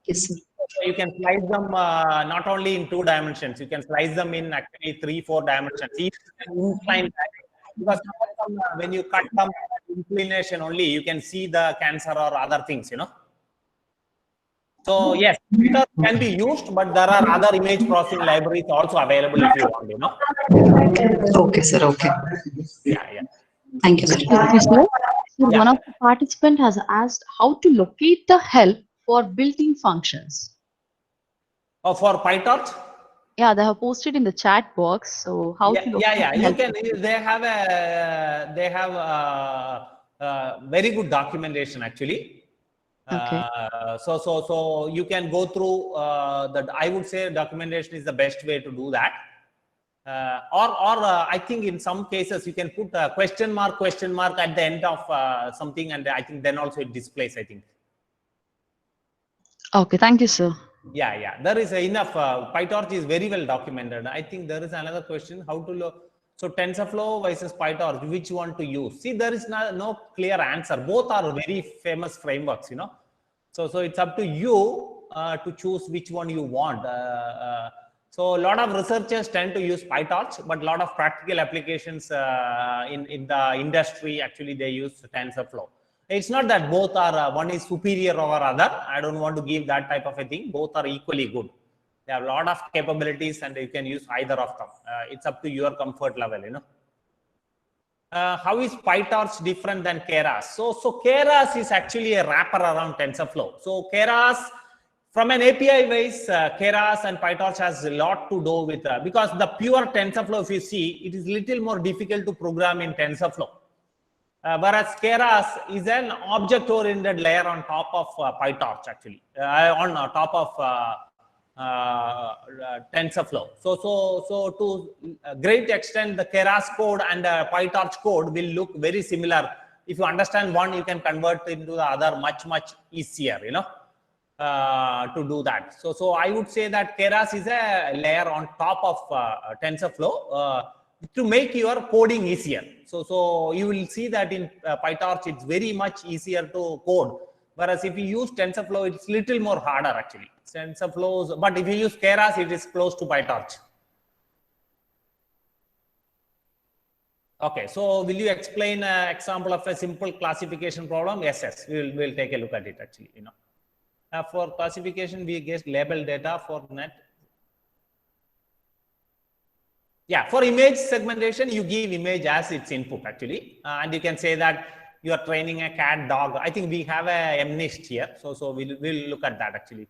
Yes, sir. So you can slice them not only in 2 dimensions, you can slice them in actually 3-4 dimensions. Incline, because when you cut them inclination only, you can see the cancer or other things, So yes, PyTorch can be used, but there are other image processing libraries also available if you want, Okay, sir. Okay. Yeah. Thank you, sir. Yes, sir. Yeah. One of the participants has asked how to locate the help for built-in functions. Oh, for PyTorch? Yeah, they have posted in the chat box. So how to locate Yeah. the You help? can. They have very good documentation actually. Okay. So you can go through that. I would say documentation is the best way to do that. Or I think in some cases you can put a question mark at the end of something, and I think then also it displays, I think. Okay, thank you, sir. Yeah. There is enough. PyTorch is very well documented. I think there is another question: how to so TensorFlow versus PyTorch, which one to use? See, there is no clear answer. Both are very famous frameworks, So it's up to you to choose which one you want. So a lot of researchers tend to use PyTorch, but a lot of practical applications in the industry, actually they use TensorFlow. It's not that both are, one is superior over other. I don't want to give that type of a thing. Both are equally good. They have a lot of capabilities and you can use either of them. It's up to your comfort level, How is PyTorch different than Keras? So Keras is actually a wrapper around TensorFlow. So Keras, from an API wise, Keras and PyTorch has a lot to do with, because the pure TensorFlow, if you see, it is little more difficult to program in TensorFlow. Whereas Keras is an object-oriented layer on top of PyTorch, actually, on top of TensorFlow. So to a great extent, the Keras code and PyTorch code will look very similar. If you understand one, you can convert into the other much easier, you know, to do that. So I would say that Keras is a layer on top of TensorFlow to make your coding easier. So you will see that in PyTorch, it's very much easier to code. Whereas if you use TensorFlow, it's little more harder actually. TensorFlow, but if you use Keras, it is close to PyTorch. Okay, so will you explain an example of a simple classification problem? Yes, we'll take a look at it actually, you know. For classification, we get label data for net. Yeah, for image segmentation, you give image as its input actually. And you can say that you are training a cat, dog. I think we have a MNIST here. So we'll look at that actually.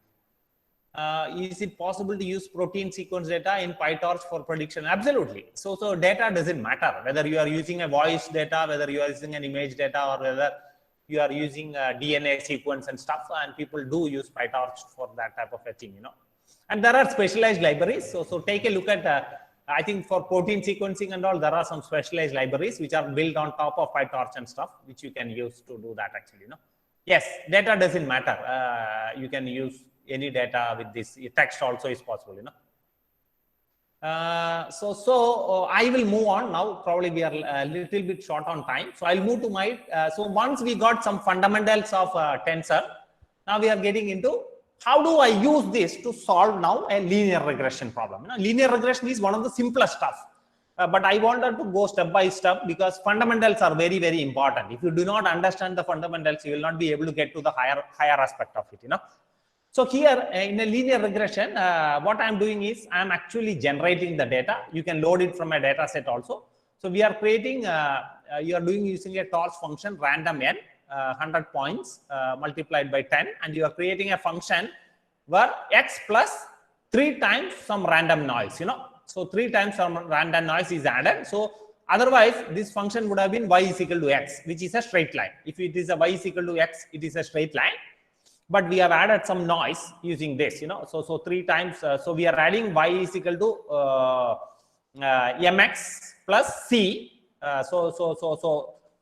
Is it possible to use protein sequence data in PyTorch for prediction? Absolutely. So data doesn't matter whether you are using a voice data, whether you are using an image data, or whether you are using a DNA sequence and stuff. And people do use PyTorch for that type of a thing, you know. And there are specialized libraries. So take a look at I think for protein sequencing and all, there are some specialized libraries which are built on top of PyTorch and stuff, which you can use to do that actually, you know. Yes, data doesn't matter. You can use any data with this. Text also is possible, you know. So I will move on now. Probably we are a little bit short on time. So I'll move to my, so once we got some fundamentals of tensor, now we are getting into how do I use this to solve now a linear regression problem. You know, linear regression is one of the simplest stuff. But I wanted to go step by step because fundamentals are very, very important. If you do not understand the fundamentals, you will not be able to get to the higher aspect of it, you know. So here in a linear regression, what I'm doing is I'm actually generating the data. You can load it from a data set also. So we are creating, you are doing using a torch function random n, 100 points multiplied by 10, and you are creating a function where x plus 3 times some random noise, you know. So 3 times some random noise is added. So otherwise, this function would have been y is equal to x, which is a straight line. If it is a y is equal to x, it is a straight line. But we have added some noise using this, you know. So 3 times. So we are adding y is equal to mx plus c.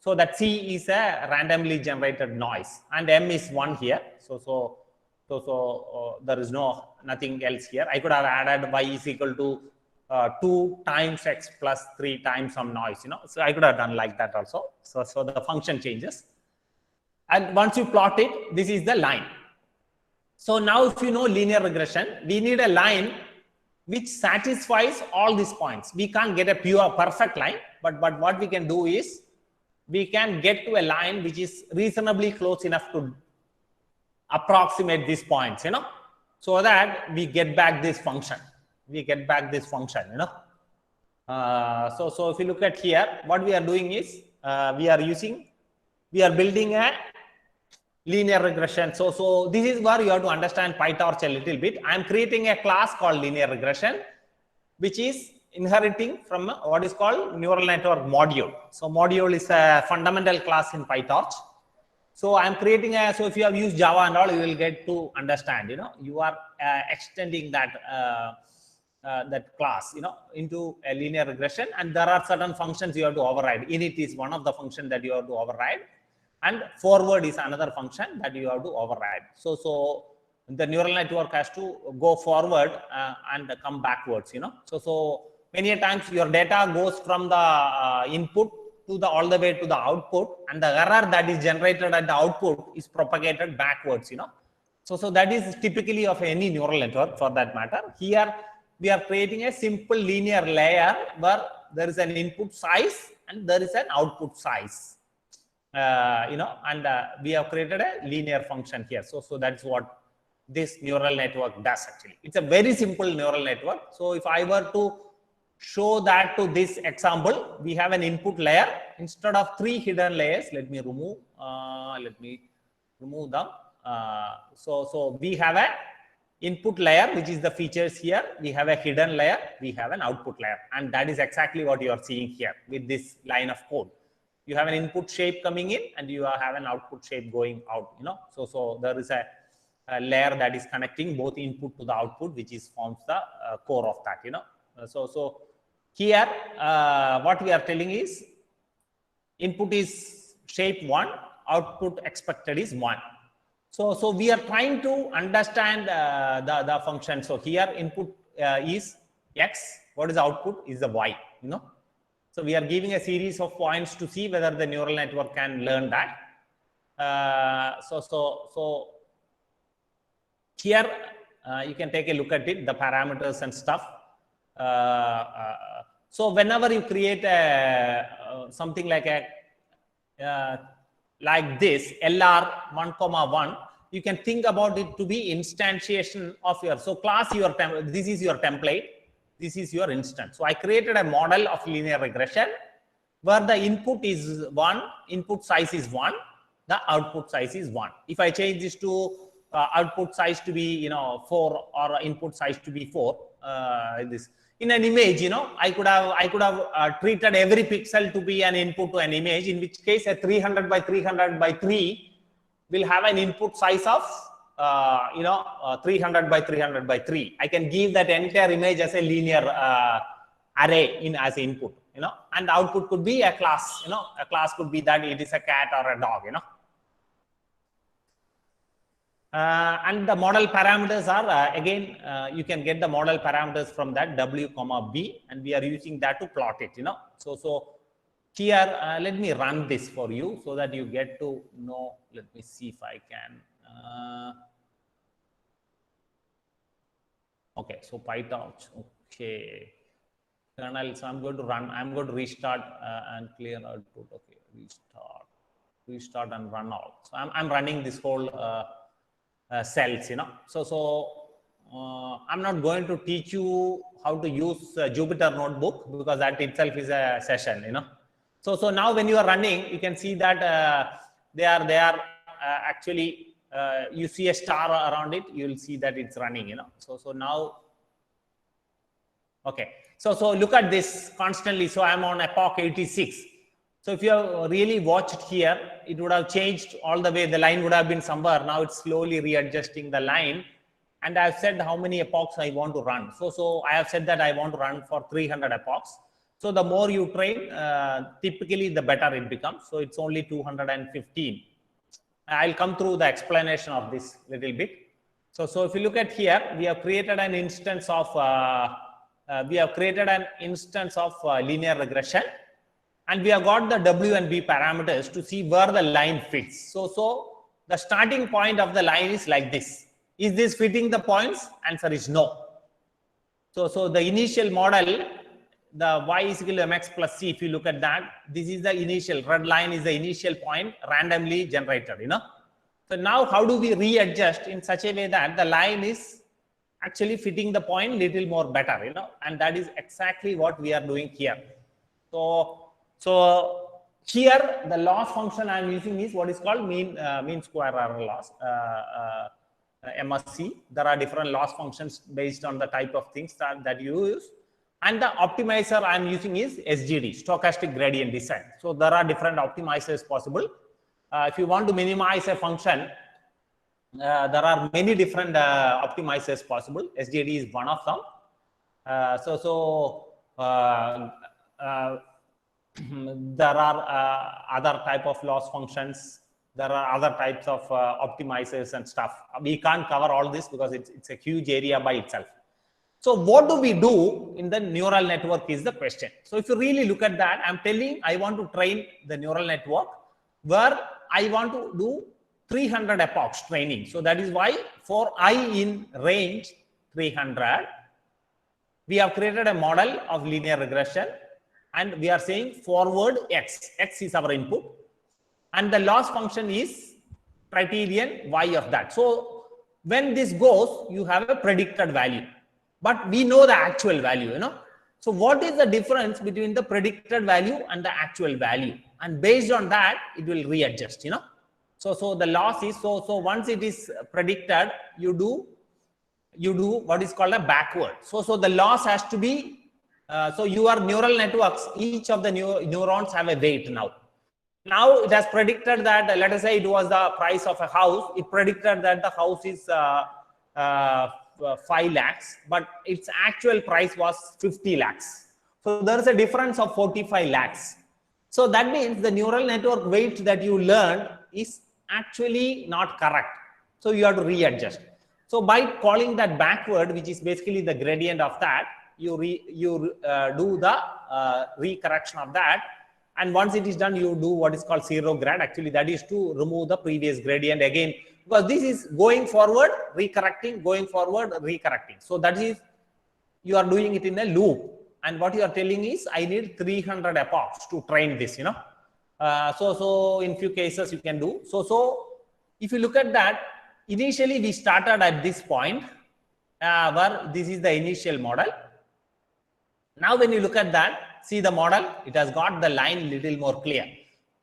So that c is a randomly generated noise, and m is 1 here. So there is nothing else here. I could have added y is equal to 2 times x plus 3 times some noise, you know. So I could have done like that also. So the function changes. And once you plot it, this is the line. So now if you know linear regression, we need a line which satisfies all these points. We can't get a pure perfect line, but what we can do is we can get to a line which is reasonably close enough to approximate these points, you know, so that we get back this function. We get back this function, you know. So if you look at here, what we are doing is we are building a linear regression. So this is where you have to understand PyTorch a little bit. I am creating a class called linear regression, which is inheriting from what is called neural network module. So module is a fundamental class in PyTorch. So I'm creating so if you have used Java and all, you will get to understand, you know, you are extending that that class, you know, into a linear regression, and there are certain functions you have to override. Init is one of the functions that you have to override, and forward is another function that you have to override. So the neural network has to go forward and come backwards, you know. So many a times your data goes from the input to all the way to the output, and the error that is generated at the output is propagated backwards, you know. So that is typically of any neural network for that matter. Here we are creating a simple linear layer where there is an input size and there is an output size, you know, and we have created a linear function here. So that's what this neural network does actually. It's a very simple neural network. So if I were to show that to this example, we have an input layer instead of 3 hidden layers. Let me remove them. So we have a input layer, which is the features here. We have a hidden layer, we have an output layer, and that is exactly what you are seeing here with this line of code. You have an input shape coming in and you have an output shape going out, So there is a layer that is connecting both input to the output, which forms the core of that, So here, what we are telling is input is shape 1, output expected is 1. So we are trying to understand the function. So here input is X. What is the output? Is the Y, So we are giving a series of points to see whether the neural network can learn that. So here you can take a look at it, the parameters and stuff. So whenever you create something like like this LR 1,1, you can think about it to be instantiation of your, so class your this is your template, this is your instance. So I created a model of linear regression where the input is 1, input size is 1, the output size is 1. If I change this to output size to be 4 or input size to be 4, this in an image, I could have treated every pixel to be an input to an image, in which case a 300 by 300 by 3 will have an input size of 300 by 300 by 3. I can give that entire image as a linear array as input, and the output could be a class, a class could be that it is a cat or a dog, and the model parameters are again you can get the model parameters from that W, B, and we are using that to plot it, So here let me run this for you so that you get to know. Let me see if I can. Okay, so PyTorch. Okay, kernel. So I'm going to run. I'm going to restart and clear output. Okay, restart and run all. So I'm running this whole cells, So I'm not going to teach you how to use Jupyter Notebook because that itself is a session, So now when you are running, you can see that they are actually you see a star around it. You will see that it's running, So now, okay. So look at this constantly. So I'm on epoch 86. So if you have really watched here, it would have changed all the way. The line would have been somewhere. Now it's slowly readjusting the line. And I've said how many epochs I want to run. So I have said that I want to run for 300 epochs. So the more you train, typically the better it becomes. So it's only 215. I'll come through the explanation of this little bit. So if you look at here, we have created an instance of linear regression. And we have got the W and B parameters to see where the line fits. So the starting point of the line is like this. Is this fitting the points? Answer is no. So the initial model, the y is equal to mx plus c, if you look at that, this is the initial, red line is the initial point randomly generated, So now how do we readjust in such a way that the line is actually fitting the point little more better, And that is exactly what we are doing here. So here the loss function I'm using is what is called mean square error loss, MSC. There are different loss functions based on the type of things that you use. And the optimizer I'm using is SGD, stochastic gradient descent. So there are different optimizers possible. If you want to minimize a function, there are many different optimizers possible. SGD is one of them. There are other type of loss functions. There are other types of optimizers and stuff. We can't cover all this because it's a huge area by itself. So what do we do in the neural network is the question. So if you really look at that, I'm telling I want to train the neural network where I want to do 300 epochs training. So that is why for I in range 300, we have created a model of linear regression and we are saying forward x. X is our input and the loss function is criterion y of that. So when this goes, you have a predicted value. But we know the actual value, So what is the difference between the predicted value and the actual value? And based on that, it will readjust, So the loss is, so once it is predicted, you do what is called a backward. So the loss has to be, so your neural networks, each of the neurons have a weight now. Now it has predicted that, let us say it was the price of a house. It predicted that the house is 5 lakhs, but its actual price was 50 lakhs. So there is a difference of 45 lakhs. So that means the neural network weight that you learned is actually not correct. So you have to readjust. So by calling that backward, which is basically the gradient of that, you do the recorrection of that. And once it is done, you do what is called zero grad. Actually, that is to remove the previous gradient again, because this is going forward, recorrecting, going forward, recorrecting. So that is, you are doing it in a loop. And what you are telling is, I need 300 epochs to train this, you know. So in few cases you can do. So if you look at that, initially we started at this point where this is the initial model. Now when you look at that, see the model, it has got the line little more clear.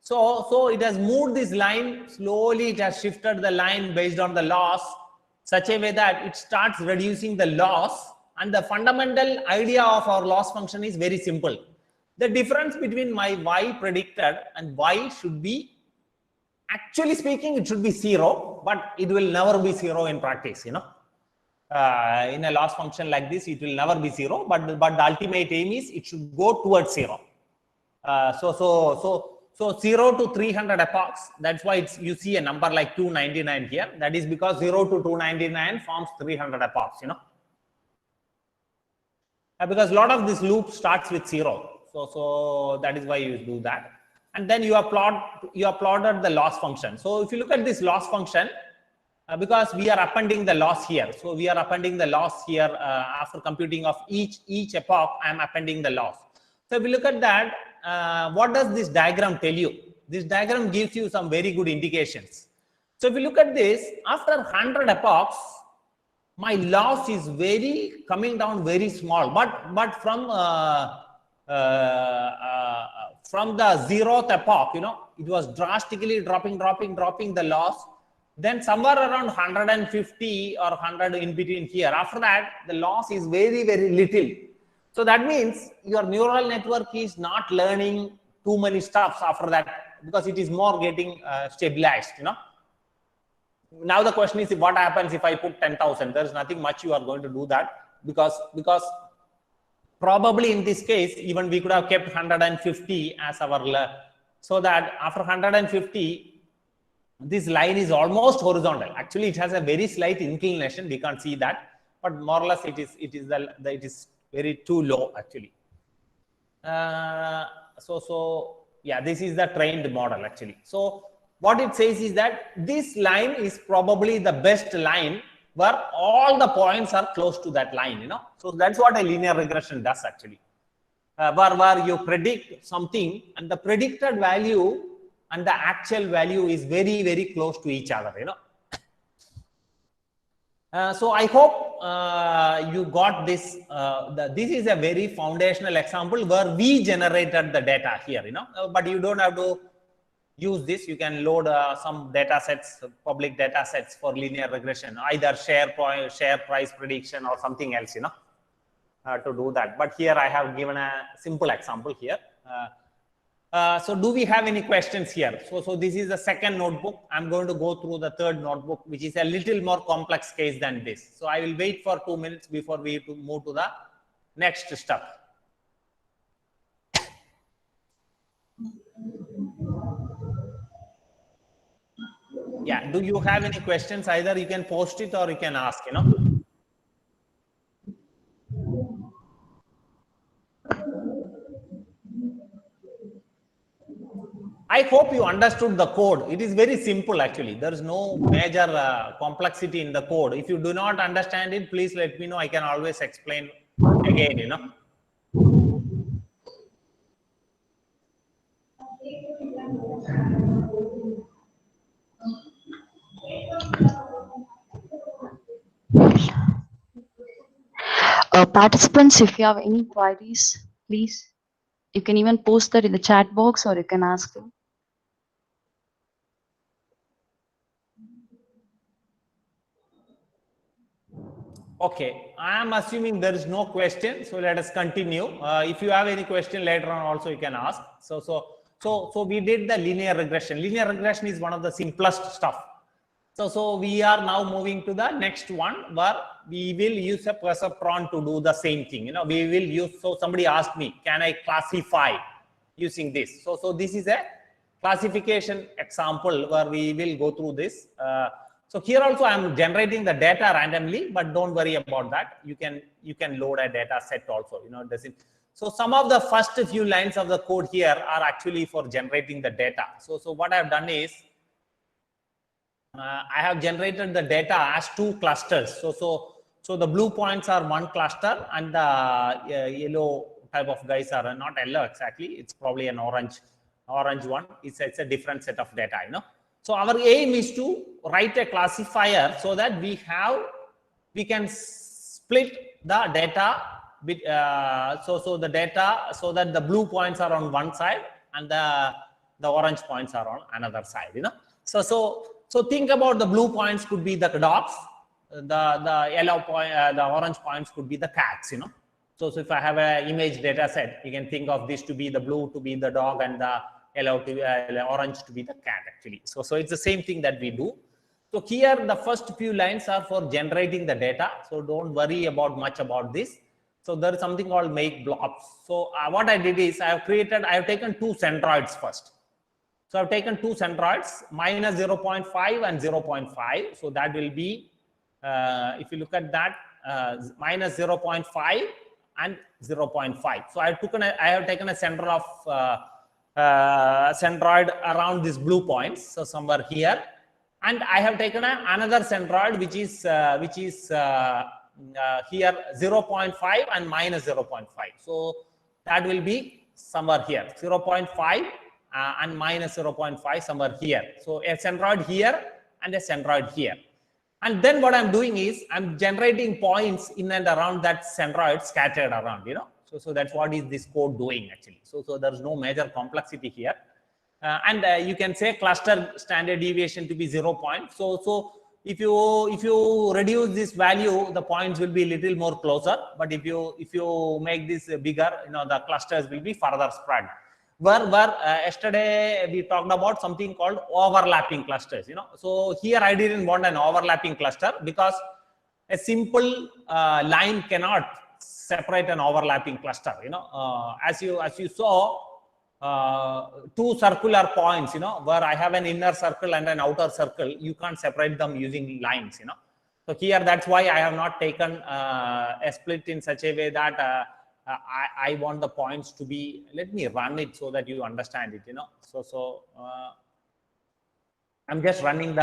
So it has moved this line slowly. It has shifted the line based on the loss such a way that it starts reducing the loss. And the fundamental idea of our loss function is very simple. The difference between my y predicted and y should be, actually speaking, it should be 0, but it will never be 0 in practice, you know. In a loss function like this, it will never be 0, but the ultimate aim is it should go towards 0. So 0 to 300 epochs, that's why you see a number like 299 here. That is because 0 to 299 forms 300 epochs, you know. Because a lot of this loop starts with 0. So that is why you do that. And then you plotted the loss function. So if you look at this loss function, because we are appending the loss here. So we are appending the loss here after computing of each epoch, I am appending the loss. So if you look at that, what does this diagram tell you? This diagram gives you some very good indications. So if you look at this, after 100 epochs, my loss is coming down very small, but from the 0th epoch, you know, it was drastically dropping the loss. Then somewhere around 150 or 100 in between here. After that, the loss is very little. So that means your neural network is not learning too many stuffs after that, because it is more getting stabilized, you know. Now the question is, what happens if I put 10,000? There is nothing much you are going to do that, because probably in this case, even we could have kept 150 as our, so that after 150, this line is almost horizontal. Actually, it has a very slight inclination. We can't see that, but more or less it is very too low actually. So yeah, this is the trained model actually. So what it says is that this line is probably the best line where all the points are close to that line, you know. So that's what a linear regression does actually, where you predict something and the predicted value and the actual value is very close to each other, you know. So I hope you got this. This is a very foundational example where we generated the data here, you know, but you don't have to use this. You can load some data sets, public data sets for linear regression, either share price prediction or something else, you know, to do that. But here I have given a simple example here. So do we have any questions here? So this is the second notebook. I'm going to go through the third notebook, which is a little more complex case than this. So I will wait for 2 minutes before we move to the next step. Yeah, do you have any questions? Either you can post it or you can ask, you know. I hope you understood the code. It is very simple actually. There is no major complexity in the code. If you do not understand it, please let me know. I can always explain again, you know. Participants, if you have any queries, please, you can even post that in the chat box or you can ask them. Okay, I am assuming there is no question, so let us continue. If you have any question later on, also you can ask. So So we did the linear regression. Linear regression is one of the simplest stuff. So we are now moving to the next one where we will use a perceptron to do the same thing. You know, we will use, so somebody asked me, can I classify using this? So this is a classification example where we will go through this. So here also I'm generating the data randomly, but don't worry about that. You can load a data set also, you know, so some of the first few lines of the code here are actually for generating the data. So what I've done is, I have generated the data as 2 clusters. So the blue points are one cluster, and the yellow type of guys are not yellow exactly. It's probably an orange one. It's a different set of data, you know. So our aim is to write a classifier so that we can split the data with, so the data, so that the blue points are on one side and the orange points are on another side, you know. So think about the blue points could be the dogs, the yellow point, the orange points could be the cats, you know. So if I have an image data set, you can think of this to be the blue to be the dog and the yellow to orange to be the cat actually. So it's the same thing that we do. So here the first few lines are for generating the data. So don't worry much about this. So there is something called make blobs. So what I did is I have taken 2 centroids first. So I've taken 2 centroids, minus 0.5 and 0.5. So that will be, if you look at that, minus 0.5 and 0.5. So I have taken a center of centroid around these blue points. So somewhere here, and I have taken another centroid which is here 0.5 and minus 0.5. So that will be somewhere here, 0.5. And minus 0.5 somewhere here. So a centroid here and a centroid here. And then what I'm doing is I'm generating points in and around that centroid scattered around, you know. So that's what is this code doing actually. So there's no major complexity here. And you can say cluster standard deviation to be 0. So if you reduce this value, the points will be a little more closer. But if you make this bigger, you know, the clusters will be further spread. Where yesterday we talked about something called overlapping clusters, you know. So here I didn't want an overlapping cluster because a simple line cannot separate an overlapping cluster, you know. As you saw, 2 circular points, you know, where I have an inner circle and an outer circle, you can't separate them using lines, you know. So here that's why I have not taken a split in such a way that I want the points to be, let me run it so that you understand it, you know. So I'm just running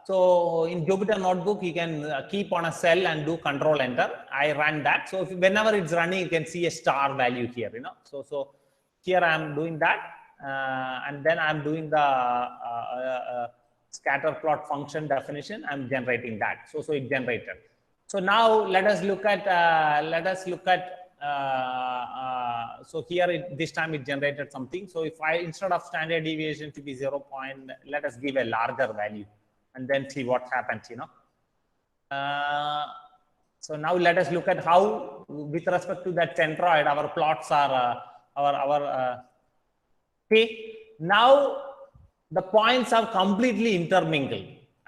so in Jupyter Notebook, you can keep on a cell and do Control Enter. I ran that. So whenever it's running, you can see a star value here, you know. So here I'm doing that. And then I'm doing the scatter plot function definition. I'm generating that. So it generated. So now let us look at, so here this time it generated something. So if I, instead of standard deviation to be 0. Let us give a larger value and then see what happens, you know. So now let us look at how, with respect to that centroid, our plots are, see, now the points are completely intermingled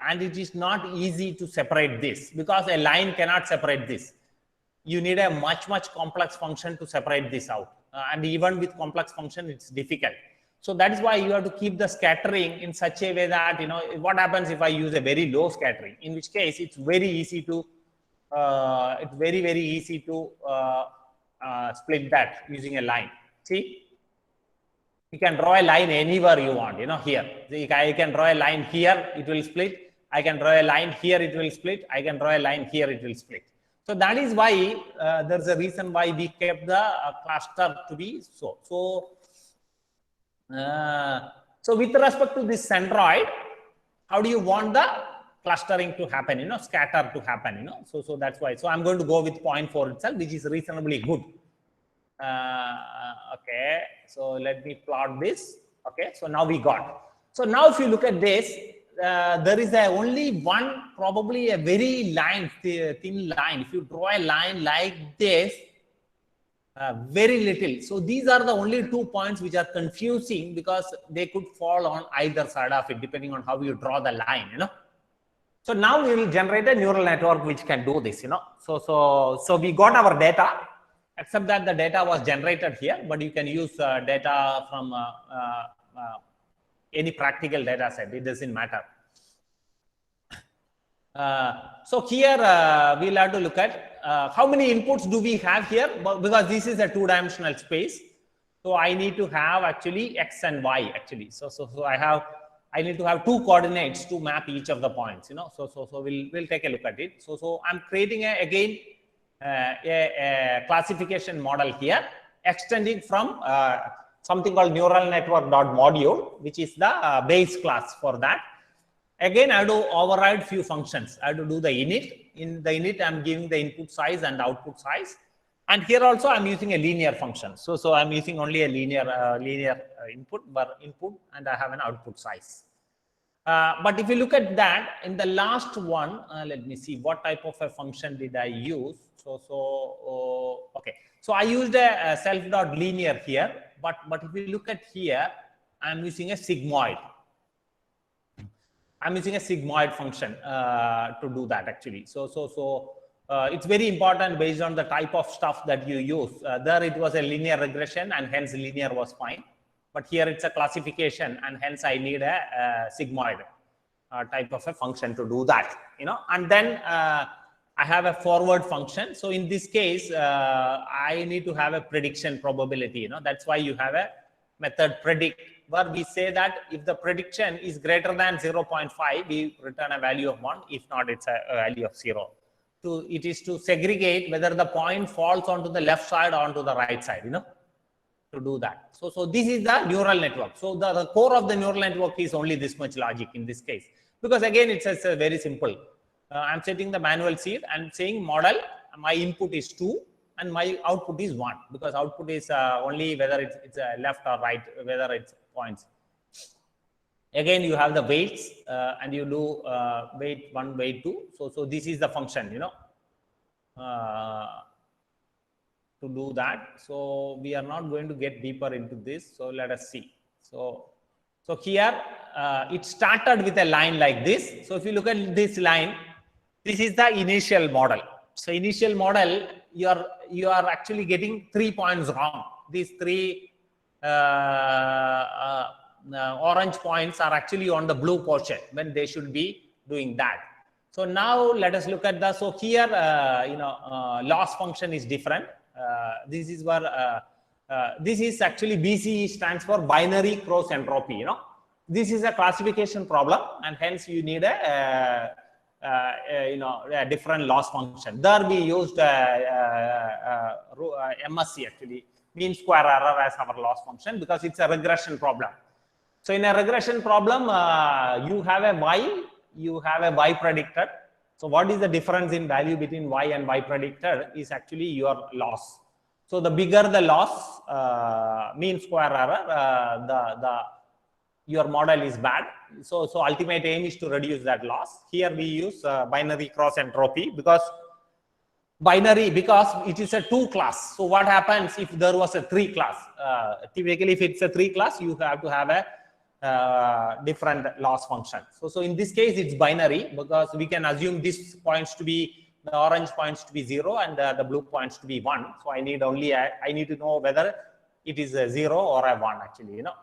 and it is not easy to separate this because a line cannot separate this. You need a much complex function to separate this out. And even with complex function, it's difficult. So that is why you have to keep the scattering in such a way that, you know, what happens if I use a very low scattering, in which case it's very easy to, split that using a line. See, you can draw a line anywhere you want, you know, here. See, I can draw a line here, it will split. I can draw a line here, it will split. I can draw a line here, it will split. So that is why there's a reason why we kept the cluster to be so. So with respect to this centroid, how do you want the clustering to happen, you know, scatter to happen, you know. So that's why. So I'm going to go with 0.4 itself, which is reasonably good. Okay, so let me plot this. Okay, so now we got. So now if you look at this, there is only one, probably a very thin line. If you draw a line like this, very little. So these are the only 2 points which are confusing because they could fall on either side of it depending on how you draw the line, you know. So now we will generate a neural network which can do this, you know. So we got our data, except that the data was generated here, but you can use data from any practical data set. It doesn't matter. So here we'll have to look at how many inputs do we have here, because this is a two-dimensional space. So I need to have actually x and y actually. So I need to have 2 coordinates to map each of the points, you know. So we'll take a look at it. So I'm creating again a classification model here, extending from something called neural network.module, which is the base class for that. Again, I have to override few functions. I have to do the init. In the init, I'm giving the input size and output size. And here also, I'm using a linear function. So I'm using only a linear input, and I have an output size. But if you look at that, in the last one, let me see what type of a function did I use. Okay. So I used a self.linear here, but if you look at here, I'm using a sigmoid. I'm using a sigmoid function to do that actually. So it's very important based on the type of stuff that you use. There it was a linear regression and hence linear was fine. But here it's a classification and hence I need a sigmoid type of a function to do that, you know. And then I have a forward function. So in this case, I need to have a prediction probability, you know. That's why you have a method predict, where we say that if the prediction is greater than 0.5, we return a value of 1. If not, it's a value of 0. It is to segregate whether the point falls onto the left side or onto the right side, you know, to do that. So this is the neural network. So the core of the neural network is only this much logic in this case, because again, it's very simple. I'm setting the manual seed and saying model, my input is 2 and my output is 1, because output is only whether it's left or right, whether it's points. Again, you have the weights and you do weight 1, weight 2. So this is the function, you know, to do that. So we are not going to get deeper into this. So let us see. So here it started with a line like this. So if you look at this line, this is the initial model. So initial model, you are actually getting 3 points wrong. These 3 orange points are actually on the blue portion when they should be doing that. So now let us look at the, so here, loss function is different. This is where, this is actually BCE stands for binary cross entropy, you know. This is a classification problem and hence you need a different loss function. There we used MSE actually, mean square error, as our loss function, because it's a regression problem. So in a regression problem, you have a y, you have a y predicted. So what is the difference in value between y and y predicted is actually your loss. So the bigger the loss, mean square error, your model is bad. So ultimate aim is to reduce that loss. Here we use binary cross entropy because it is a 2 class. So what happens if there was a 3 class? Typically, if it's a 3 class, you have to have a different loss function. So in this case, it's binary because we can assume this points to be, the orange points to be 0 and the blue points to be 1. So I need to know whether it is a 0 or a 1 actually, you know.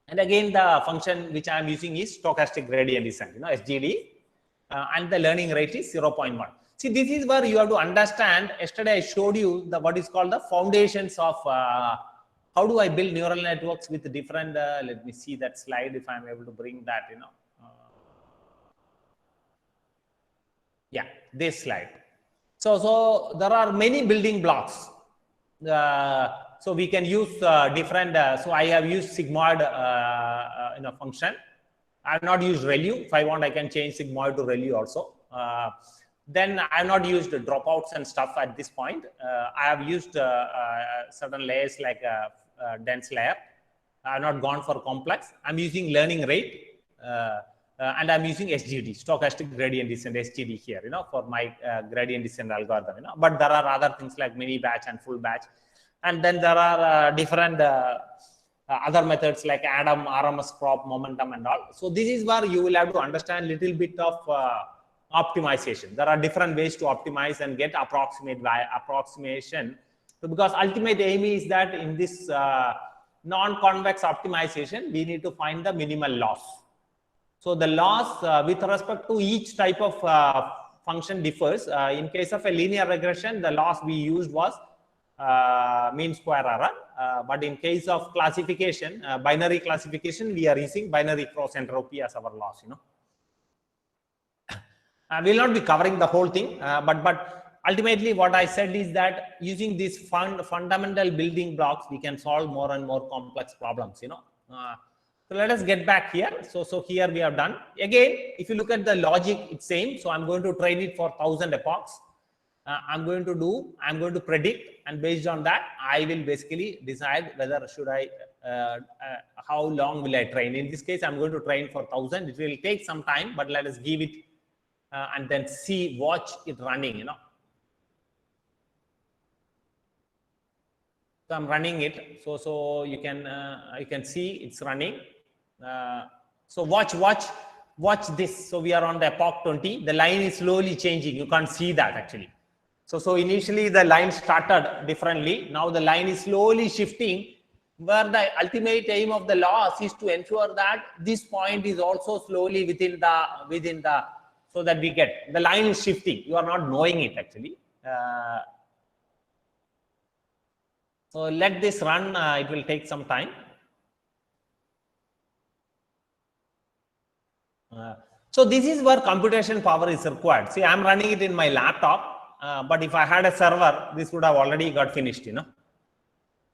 And again, the function which I am using is stochastic gradient descent, you know, SGD, and the learning rate is 0.1. See, this is where you have to understand. Yesterday I showed you what is called the foundations of how do I build neural networks with different, let me see that slide if I'm able to bring that, you know. Yeah, this slide. So there are many building blocks. So we can use different, so I have used sigmoid function. I have not used ReLU. If I want, I can change sigmoid to ReLU also. Then I have not used dropouts and stuff at this point. I have used certain layers like a dense layer. I have not gone for complex. I'm using learning rate and I'm using SGD, stochastic gradient descent, SGD here, you know, for my gradient descent algorithm, you know. But there are other things like mini batch and full batch. And then there are different other methods like Adam, RMS prop, momentum and all. So this is where you will have to understand little bit of optimization. There are different ways to optimize and get approximation. So because ultimate aim is that in this non-convex optimization, we need to find the minimal loss. So the loss with respect to each type of function differs. In case of a linear regression, the loss we used was mean square error. But in case of classification, binary classification, we are using binary cross entropy as our loss, you know. We will not be covering the whole thing, but ultimately what I said is that using these fundamental building blocks, we can solve more and more complex problems, you know. So let us get back here. So here we have done. Again, if you look at the logic, it's same. So I'm going to train it for 1000 epochs. I'm going to predict, and based on that, I will basically decide whether should I, how long will I train. In this case, I'm going to train for 1000. It will take some time, but let us give it and then watch it running, you know. So I'm running it. So you can see it's running. So watch this. So we are on the epoch 20. The line is slowly changing. You can't see that actually. So initially the line started differently. Now the line is slowly shifting, where the ultimate aim of the loss is to ensure that this point is also slowly within the so that we get the line is shifting. You are not knowing it actually. So let this run. It will take some time. So this is where computation power is required. See, I'm running it in my laptop. But if I had a server, this would have already got finished, you know.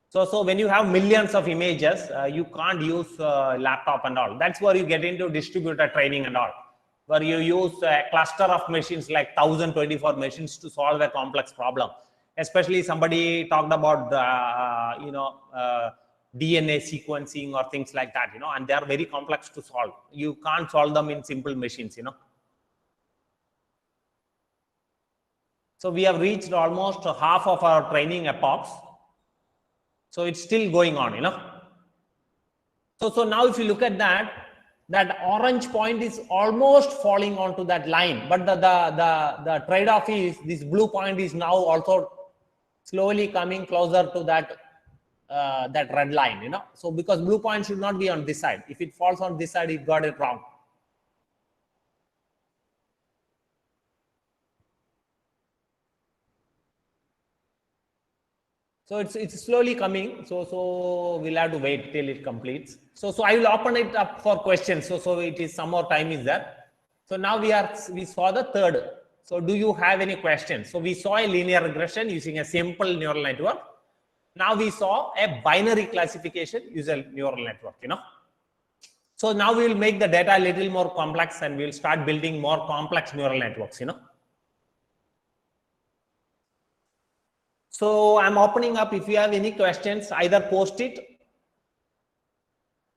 So when you have millions of images, you can't use laptop and all. That's where you get into distributed training and all, where you use a cluster of machines like 1024 machines to solve a complex problem. Especially somebody talked about DNA sequencing or things like that, you know, and they are very complex to solve. You can't solve them in simple machines, you know. So we have reached almost half of our training epochs. So it's still going on, you know. So now if you look at that orange point is almost falling onto that line, but the trade-off is this blue point is now also slowly coming closer to that red line, you know. So because blue point should not be on this side. If it falls on this side, it got it wrong. So it's slowly coming. So we'll have to wait till it completes. So I will open it up for questions. So it is some more time is there. So now we saw the third. So do you have any questions? So we saw a linear regression using a simple neural network. Now we saw a binary classification using a neural network, you know. So now we will make the data a little more complex and we'll start building more complex neural networks, you know. So I'm opening up. If you have any questions, either post it.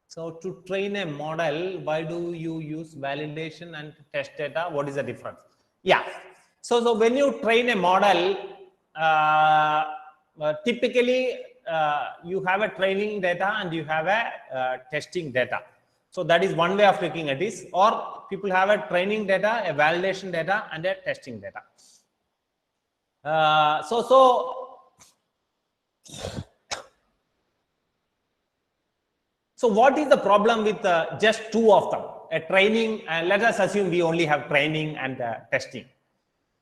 So to train a model, why do you use validation and test data? What is the difference? Yeah. So when you train a model, typically you have a training data and you have a testing data. So that is one way of looking at this. Or people have a training data, a validation data, and a testing data. So what is the problem with just two of them? A training, and let us assume we only have training and testing.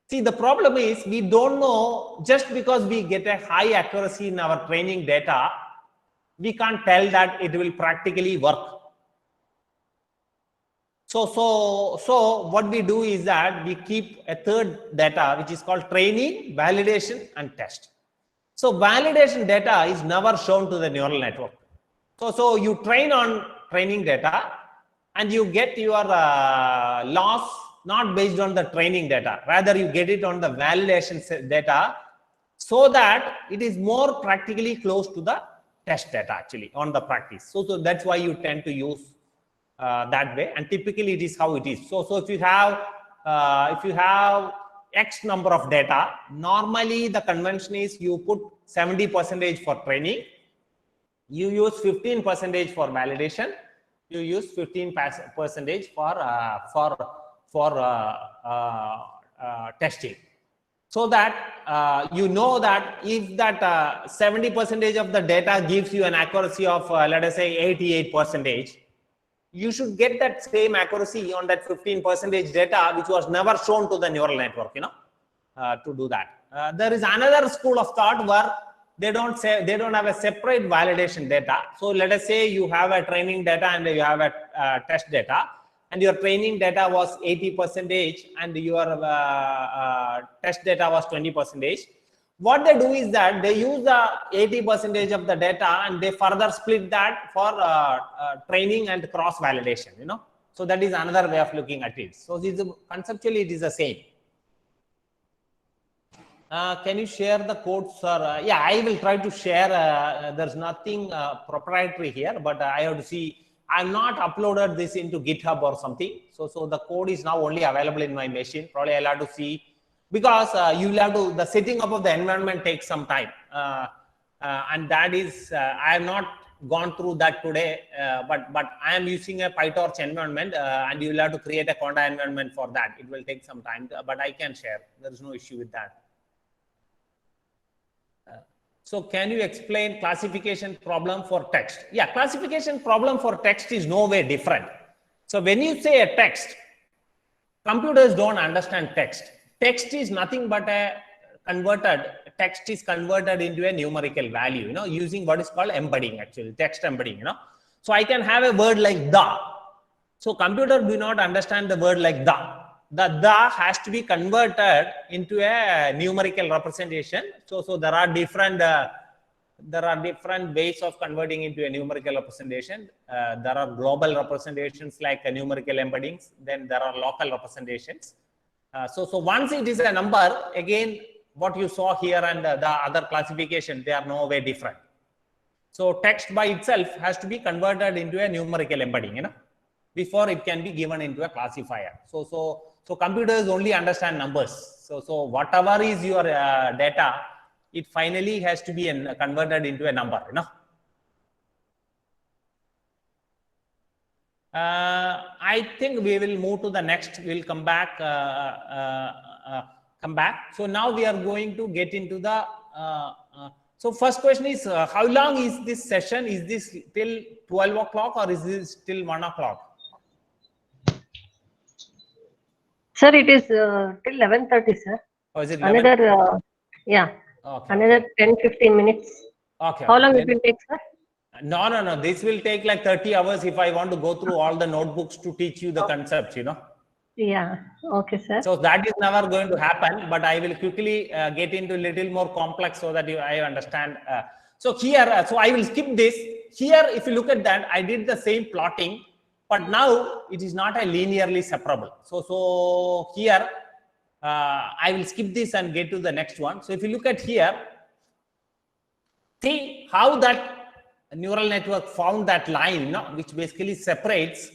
See, the problem is we don't know, just because we get a high accuracy in our training data, we can't tell that it will practically work. So what we do is that we keep a third data, which is called training, validation, and test. So validation data is never shown to the neural network. So you train on training data and you get your loss not based on the training data. Rather, you get it on the validation data so that it is more practically close to the test data actually on the practice. So that's why you tend to use that way, and typically it is how it is. So if you have X number of data. Normally, the convention is you put 70% for training, you use 15% for validation, you use 15% for testing. So that you know that if that 70% of the data gives you an accuracy of let us say 88%, you should get that same accuracy on that 15% data which was never shown to the neural network, to do that. There is another school of thought where they don't have a separate validation data. So let us say you have a training data and you have a test data, and your training data was 80% and your test data was 20%. What they do is that they use the 80% of the data and they further split that for training and cross validation, So that is another way of looking at it. So conceptually it is the same. Can you share the code, sir? Yeah, I will try to share. There's nothing proprietary here, but I have to see. I'm not uploaded this into GitHub or something. So the code is now only available in my machine. Probably I'll have to see, because you'll have to, the setting up of the environment takes some time. And that is, I have not gone through that today, but I am using a PyTorch environment and you'll have to create a Conda environment for that. It will take some time, but I can share. There is no issue with that. So can you explain classification problem for text? Yeah, classification problem for text is no way different. So when you say a text, computers don't understand text. Text is nothing but text is converted into a numerical value, using what is called embedding, actually, text embedding, So I can have a word like the. So computer do not understand the word like the. The has to be converted into a numerical representation. So there are different ways of converting into a numerical representation. There are global representations like numerical embeddings. Then there are local representations. So once it is a number, again, what you saw here and the other classification, they are no way different. So text by itself has to be converted into a numerical embedding, before it can be given into a classifier. So computers only understand numbers. So whatever is your data, it finally has to be converted into a number, I think we will move to the next. We'll come back. So now we are going to get into the. So first question is, how long is this session? Is this till 12 o'clock or is this till 1 o'clock? Sir, it is till 11:30, sir. Oh, is it 11? Another, yeah, okay, another 10-15 minutes. Okay. How long it will take, sir? No. This will take like 30 hours if I want to go through all the notebooks to teach you the concepts, Yeah, okay, sir. So that is never going to happen, but I will quickly get into a little more complex so that I understand. So here, so I will skip this. Here, if you look at that, I did the same plotting, but now it is not a linearly separable. So here, I will skip this and get to the next one. So if you look at here, see how that neural network found that line, which basically separates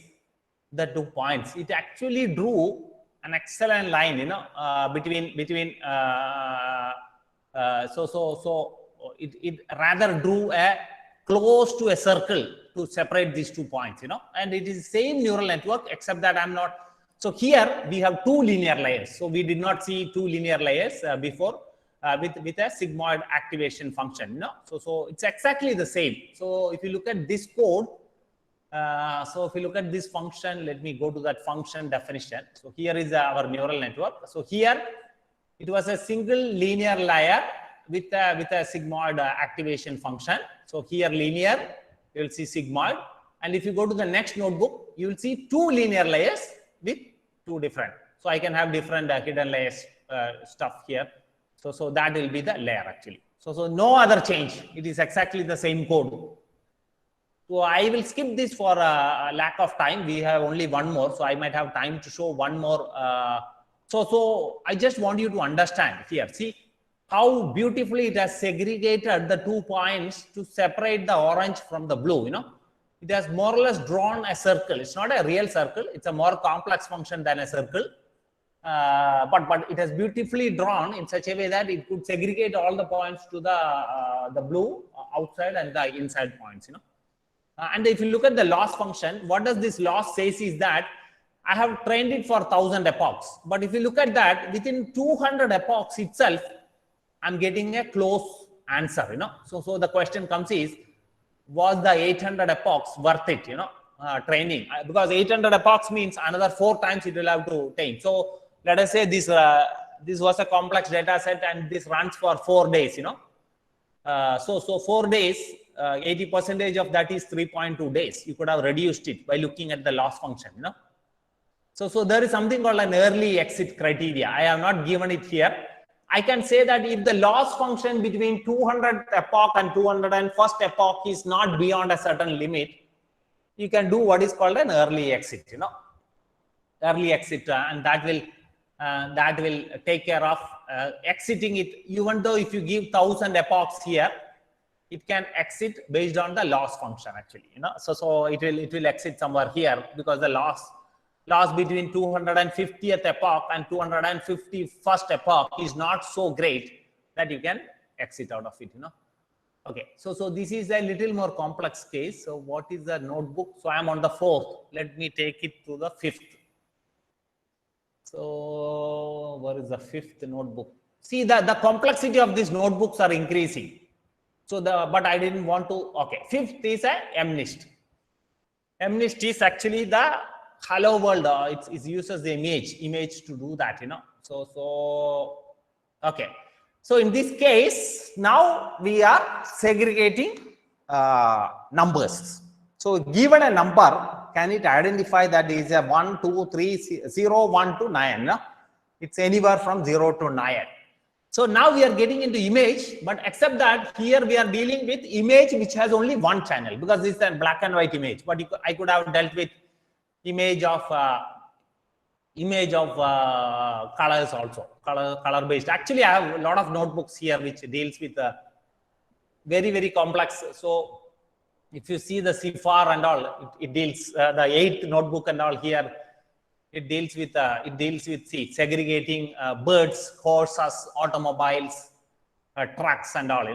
the 2 points. It actually drew an excellent line, between. It rather drew a close to a circle to separate these 2 points, and it is the same neural network except that I'm not. So here we have 2 linear layers. So we did not see 2 linear layers before with a sigmoid activation function, So it's exactly the same. So if you look at this code. So if you look at this function, let me go to that function definition. So here is our neural network. So here it was a single linear layer with a sigmoid activation function. So here linear, you will see sigmoid. And if you go to the next notebook, you will see 2 linear layers with 2 different. So I can have different hidden layers stuff here. So that will be the layer actually. So no other change. It is exactly the same code. So I will skip this for lack of time. We have only one more, so I might have time to show one more. So I just want you to understand here. See how beautifully it has segregated the 2 points to separate the orange from the blue. It has more or less drawn a circle. It's not a real circle. It's a more complex function than a circle. but it has beautifully drawn in such a way that it could segregate all the points to the blue outside and the inside points, and if you look at the loss function, what does this loss says is that I have trained it for 1000 epochs, but if you look at that, within 200 epochs itself, I'm getting a close answer, So the question comes is, was the 800 epochs worth it, training? Because 800 epochs means another 4 times it will have to train. So let us say this was a complex data set and this runs for 4 days, so 4 days, 80% of that is 3.2 days. You could have reduced it by looking at the loss function, So there is something called an early exit criteria. I have not given it here. I can say that if the loss function between 200 epoch and 201st epoch is not beyond a certain limit, you can do what is called an early exit, early exit, and that will take care of exiting it. Even though if you give 1000 epochs here, it can exit based on the loss function actually, So it will exit somewhere here because the loss between 250th epoch and 251st epoch is not so great that you can exit out of it, Okay, so this is a little more complex case. So what is the notebook? So I'm on the 4th. Let me take it to the 5th. So where is the 5th notebook? See, the complexity of these notebooks are increasing. So but I didn't want to, okay. 5th is a MNIST. MNIST is actually the hello world. It uses the image to do that, So okay. So in this case, now we are segregating numbers. So given a number, can it identify that is a 1, 2, 3, 0, 1 to 9? It's anywhere from 0 to 9. So now we are getting into image, but except that here we are dealing with image which has only one channel because this is a black and white image. But I could have dealt with image of colors also, color based. Actually, I have a lot of notebooks here which deals with very, very complex. So if you see the CFAR and all, it deals the 8th notebook and all here. It deals with segregating birds, horses, automobiles, trucks and all,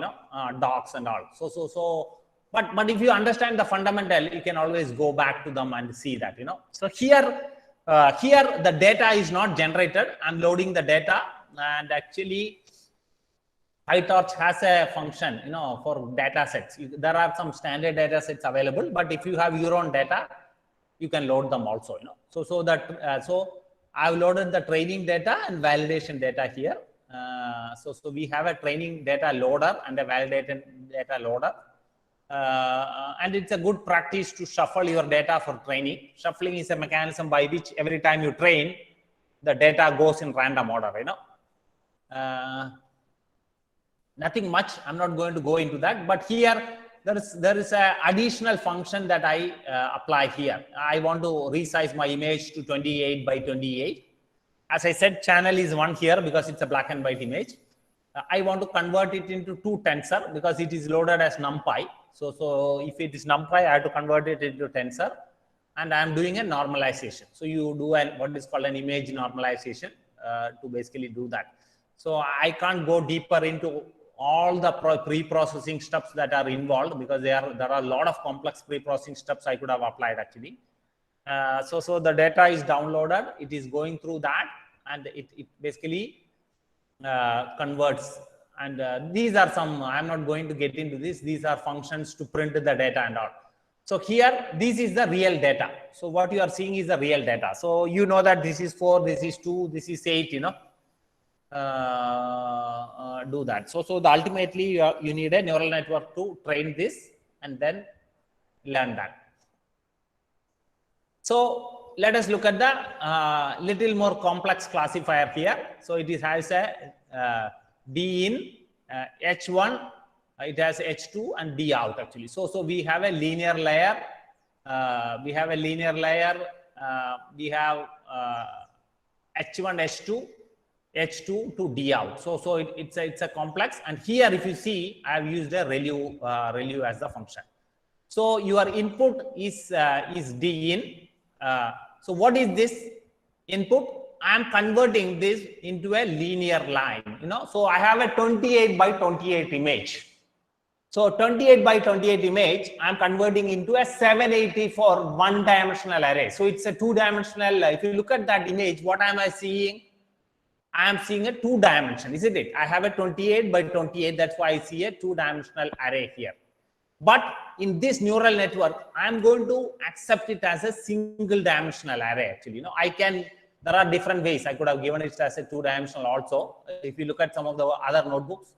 dogs and all. So but if you understand the fundamental, you can always go back to them and see that, So here the data is not generated. I'm loading the data, and actually PyTorch has a function, for data sets. There are some standard data sets available, but if you have your own data, you can load them also, So I've loaded the training data and validation data here. So we have a training data loader and a validated data loader. And it's a good practice to shuffle your data for training. Shuffling is a mechanism by which every time you train, the data goes in random order, Nothing much. I'm not going to go into that, but here there is a additional function that I apply here. I want to resize my image to 28 by 28. As I said, channel is 1 here because it's a black and white image. I want to convert it into 2 tensor because it is loaded as NumPy. So if it is NumPy, I have to convert it into tensor, and I'm doing a normalization. So you do what is called an image normalization to basically do that. So I can't go deeper into all the pre-processing steps that are involved because there are a lot of complex pre-processing steps I could have applied actually. So the data is downloaded, it is going through that, and it basically converts. And these are some, I'm not going to get into this, these are functions to print the data and all. So here, this is the real data. So what you are seeing is the real data. So you know that this is 4, this is 2, this is 8, do that. So ultimately you need a neural network to train this and then learn that. So let us look at the little more complex classifier here. So it has a D in, H1, it has H2 and D out actually. So we have a linear layer, we have H1, H2, H2 to D out. So it's a complex, and here if you see, I have used a ReLU as the function. So your input is D in. So what is this input? I'm converting this into a linear line, So I have a 28 by 28 image. So 28 by 28 image, I'm converting into a 784 one-dimensional array. So it's a two-dimensional. If you look at that image, what am I seeing? I am seeing a two-dimension, isn't it? I have a 28 by 28. That's why I see a two-dimensional array here. But in this neural network, I'm going to accept it as a single-dimensional array. Actually, there are different ways. I could have given it as a two-dimensional also. If you look at some of the other notebooks.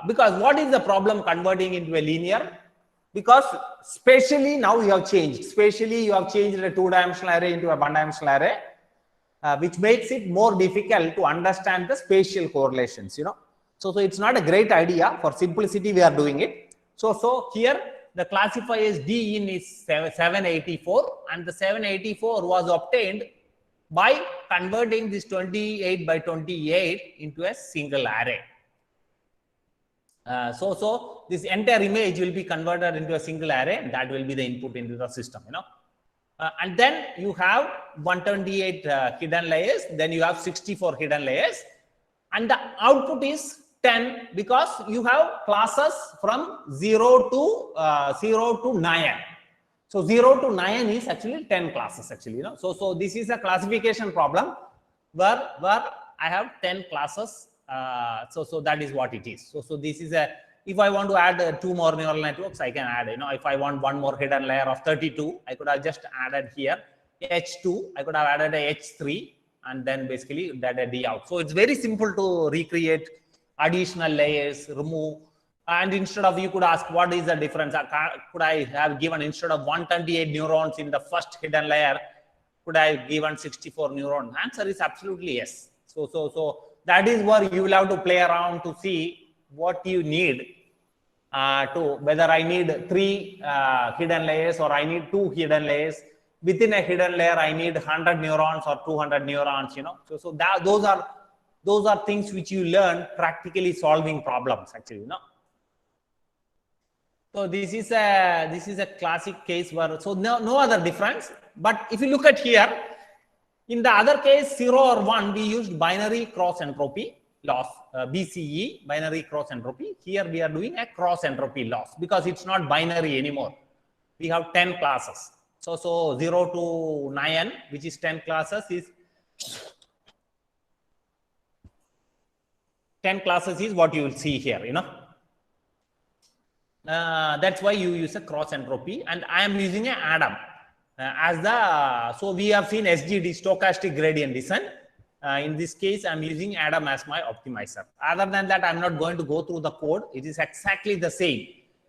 Because what is the problem converting into a linear? Because spatially now you have changed. Spatially you have changed a two-dimensional array into a one-dimensional array, which makes it more difficult to understand the spatial correlations. So it's not a great idea. For simplicity, we are doing it. So here the classifier is D in is 784, and the 784 was obtained by converting this 28 by 28 into a single array. So this entire image will be converted into a single array, and that will be the input into the system, and then you have 128 hidden layers, then you have 64 hidden layers, and the output is 10 because you have classes from 0 to 9. So 0 to 9 is actually 10 classes actually, So this is a classification problem where I have 10 classes. So that is what it is. So this is if I want to add two more neural networks, I can add, if I want one more hidden layer of 32, I could have just added here H2, I could have added a H3, and then basically that a D out. So it's very simple to recreate additional layers, remove, and instead of, you could ask, what is the difference? Could I have given, instead of 128 neurons in the first hidden layer, could I have given 64 neurons? Answer is absolutely yes. So that is where you will have to play around to see what you need whether I need 3 hidden layers or I need 2 hidden layers. Within a hidden layer, I need 100 neurons or 200 neurons, So those are things which you learn practically solving problems actually, So this is a classic case where, so no other difference. But if you look at here, in the other case, 0 or 1, we used binary cross entropy loss, BCE, binary cross entropy. Here we are doing a cross entropy loss because it's not binary anymore. We have 10 classes. So 0 to 9, which is 10 classes, is 10 classes is what you will see here, That's why you use a cross entropy, and I am using an Adam. So we have seen SGD, stochastic gradient descent. In this case, I'm using Adam as my optimizer. Other than that, I'm not going to go through the code. It is exactly the same.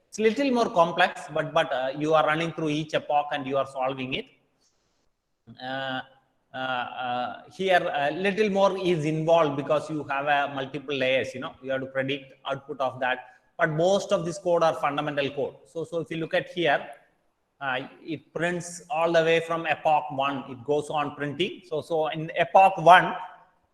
It's a little more complex, but you are running through each epoch and you are solving it. Here, a little more is involved because you have multiple layers. You have to predict output of that. But most of this code are fundamental code. So if you look at here, it prints all the way from epoch 1. It goes on printing. So in epoch 1,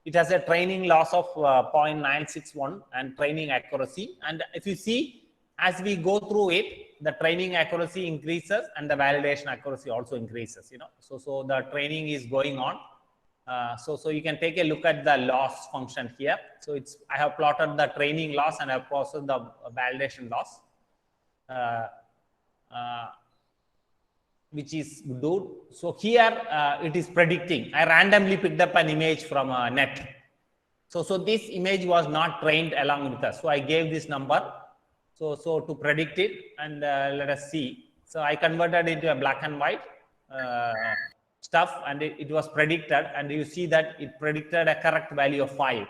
it has a training loss of 0.961 and training accuracy. And if you see, as we go through it, the training accuracy increases and the validation accuracy also increases. So the training is going on. So you can take a look at the loss function here. So I have plotted the training loss and I have processed the validation loss. Which is good. So here it is predicting. I randomly picked up an image from a net. So this image was not trained along with us. So I gave this number. So to predict it, and let us see. So I converted it into a black and white stuff, and it was predicted. And you see that it predicted a correct value of 5.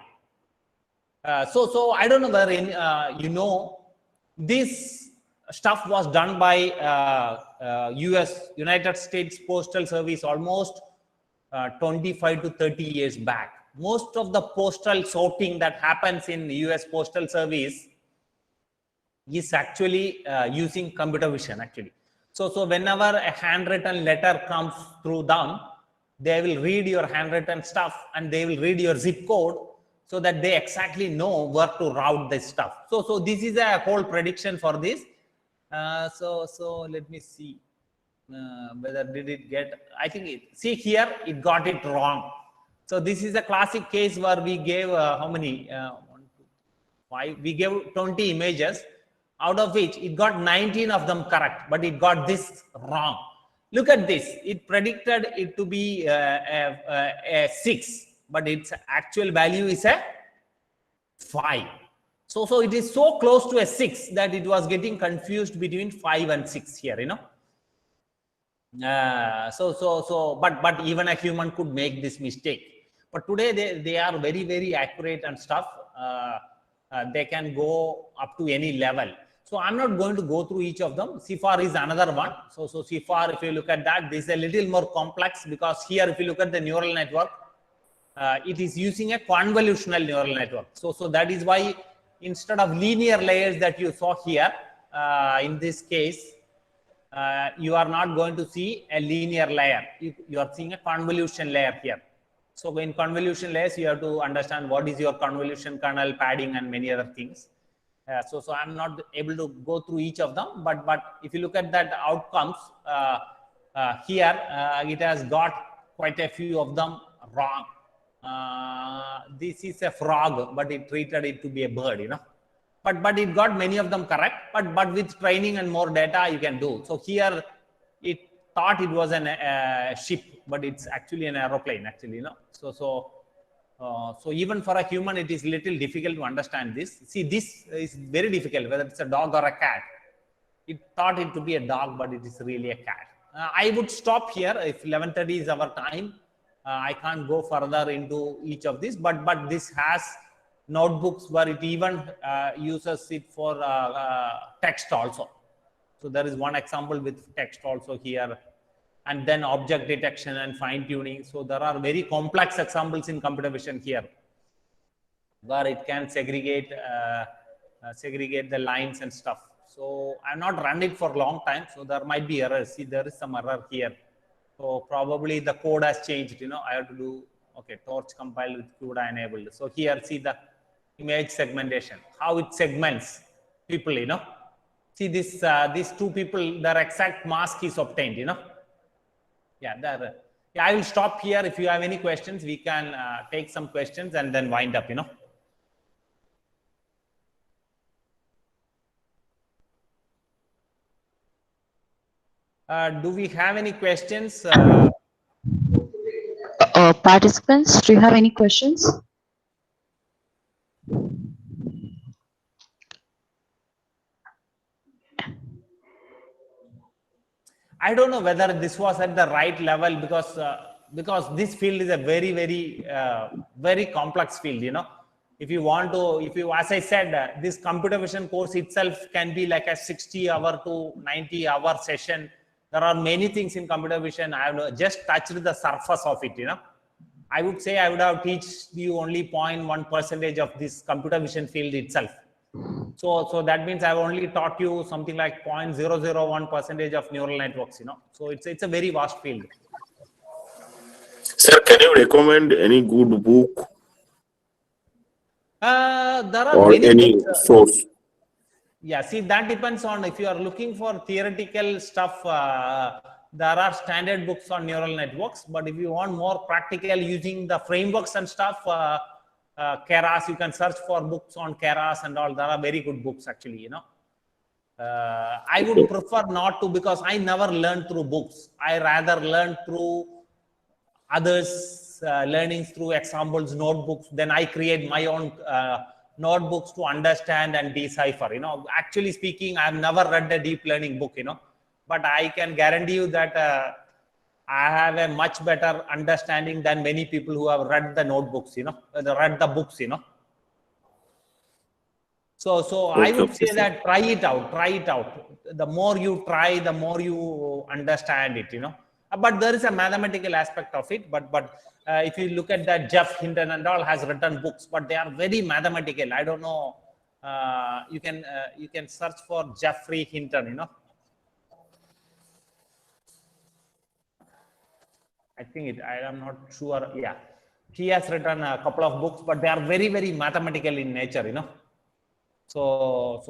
So I don't know whether this stuff was done by United States Postal Service almost 25 to 30 years back. Most of the postal sorting that happens in the US Postal Service is actually using computer vision actually. So whenever a handwritten letter comes through them, they will read your handwritten stuff and they will read your zip code so that they exactly know where to route this stuff. So this is a whole prediction for this. So let me see whether did it get, I think see here, it got it wrong. So this is a classic case where we gave how many? 1, 2, 5. We gave 20 images, out of which it got 19 of them correct, but it got this wrong. Look at this. It predicted it to be a 6, but its actual value is a 5. So it is so close to a 6 that it was getting confused between 5 and 6 here, you know. But even a human could make this mistake. But today they are very, very accurate and stuff. They can go up to any level. So I'm not going to go through each of them. CIFAR is another one. So CIFAR, if you look at that, this is a little more complex, because here, if you look at the neural network, it is using a convolutional neural network. So that is why instead of linear layers that you saw here, in this case, you are not going to see a linear layer. You are seeing a convolution layer here. So in convolution layers, you have to understand what is your convolution kernel, padding, and many other things. So I'm not able to go through each of them, but if you look at that outcomes, here it has got quite a few of them wrong. This is a frog, but it treated it to be a bird, you know. But it got many of them correct. But with training and more data, you can do. So here, it thought it was a ship, but it's actually an aeroplane, actually, you know. So even for a human, it is little difficult to understand this. See, this is very difficult, whether it's a dog or a cat. It thought it to be a dog, but it is really a cat. I would stop here. If 11:30 is our time, I can't go further into each of these, but this has notebooks where it even uses it for text also. So there is one example with text also here, and then object detection and fine tuning. So there are very complex examples in computer vision here, where it can segregate the lines and stuff. So I've not run it for a long time, so there might be errors. See, there is some error here. So probably the code has changed, you know. I have to do, okay, torch compile with CUDA enabled. So here, see the image segmentation, how it segments people, you know. See this, these two people, their exact mask is obtained, you know. Yeah, there. Yeah, I will stop here. If you have any questions, we can take some questions and then wind up, you know. Do we have any questions? Participants, do you have any questions? I don't know whether this was at the right level, because this field is a very, very, very complex field, you know. If you, as I said, this computer vision course itself can be like a 60-hour to 90-hour session. There are many things in computer vision. I have just touched the surface of it, you know. I would say I would have taught you only 0.1% of this computer vision field itself. So that means I've only taught you something like 0.001% of neural networks, you know. So it's a very vast field. Sir, can you recommend any good book There are or many any books, source? Yeah, see, that depends on if you are looking for theoretical stuff. There are standard books on neural networks, but if you want more practical using the frameworks and stuff, Keras, you can search for books on Keras and all. There are very good books, actually, you know. I would prefer not to, because I never learned through books. I rather learn through others, learnings through examples, notebooks. Then I create my own notebooks to understand and decipher, you know. Actually speaking, I've never read a deep learning book, you know, but I can guarantee you that I have a much better understanding than many people who have read the notebooks, you know, read the books, you know. So I would say that try it out. The more you try, the more you understand it, you know. But there is a mathematical aspect of it. But if you look at that, Jeff Hinton and all has written books, but they are very mathematical. I don't know. You can search for Jeffrey Hinton, you know. I think I am not sure. Yeah, he has written a couple of books, but they are very, very mathematical in nature, you know. So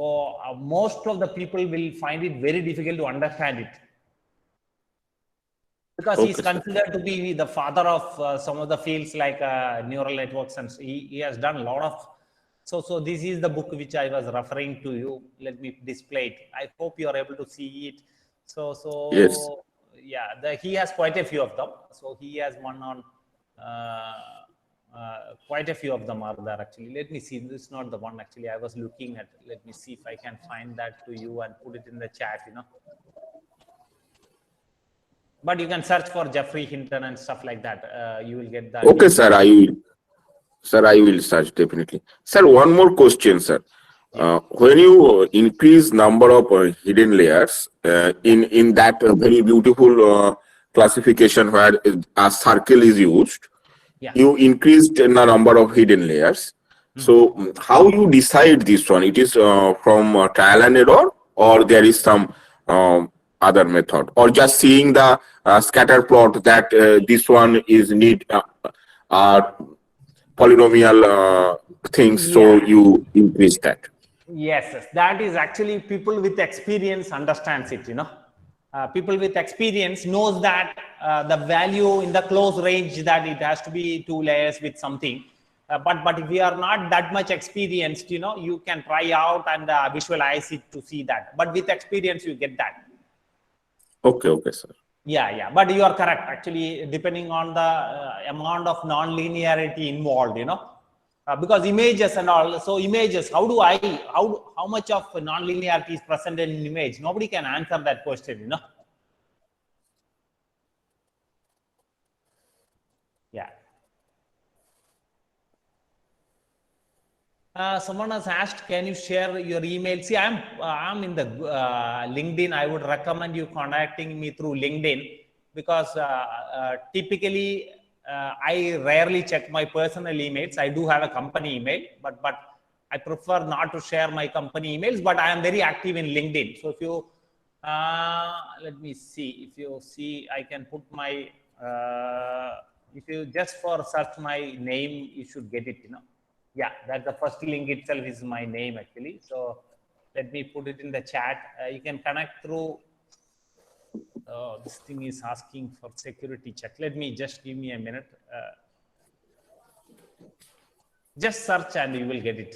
most of the people will find it very difficult to understand it. because Okay, he's sir. considered to be the father of some of the fields like neural networks, and he has done a lot of. So this is the book which I was referring to you. Let me display it. I hope you are able to see it. Yes. Yeah, he has quite a few of them. So he has one on. Quite a few of them are there actually. Let me see. This is not the one actually I was looking at. Let me see if I can find that to you and put it in the chat. But you can search for Jeffrey Hinton and stuff like that. You will get that. Okay, sir. I will search definitely. Sir, one more question, sir. When you increase number of hidden layers in that very beautiful classification where a circle is used, Yeah. you increased the number of hidden layers. So how you decide this one? It is from trial and error, or there is some other method, or just seeing the scatter plot that this one is need polynomial things, so Yeah. you increase that. Yes, that is actually people with experience understands it. People with experience knows that the value in the close range that it has to be 2 layers with something. But if we are not that much experienced, you can try out and visualize it to see that. But with experience, you get that. Okay, sir. Yeah. But you are correct. Actually, depending on the amount of non-linearity involved, because images and all. So images, how much of non-linearity is present in an image? Nobody can answer that question, Yeah. Someone has asked, can you share your email? See, I'm in the LinkedIn. I would recommend you contacting me through LinkedIn, because typically I rarely check my personal emails. I do have a company email, but I prefer not to share my company emails, but I am very active in LinkedIn. So if you, let me see, if you see, I can put my, if you just for search my name, you should get it, Yeah, that the first link itself is my name actually. So let me put it in the chat. You can connect through, this thing is asking for security check. Let me just give me a minute. Just search and you will get it.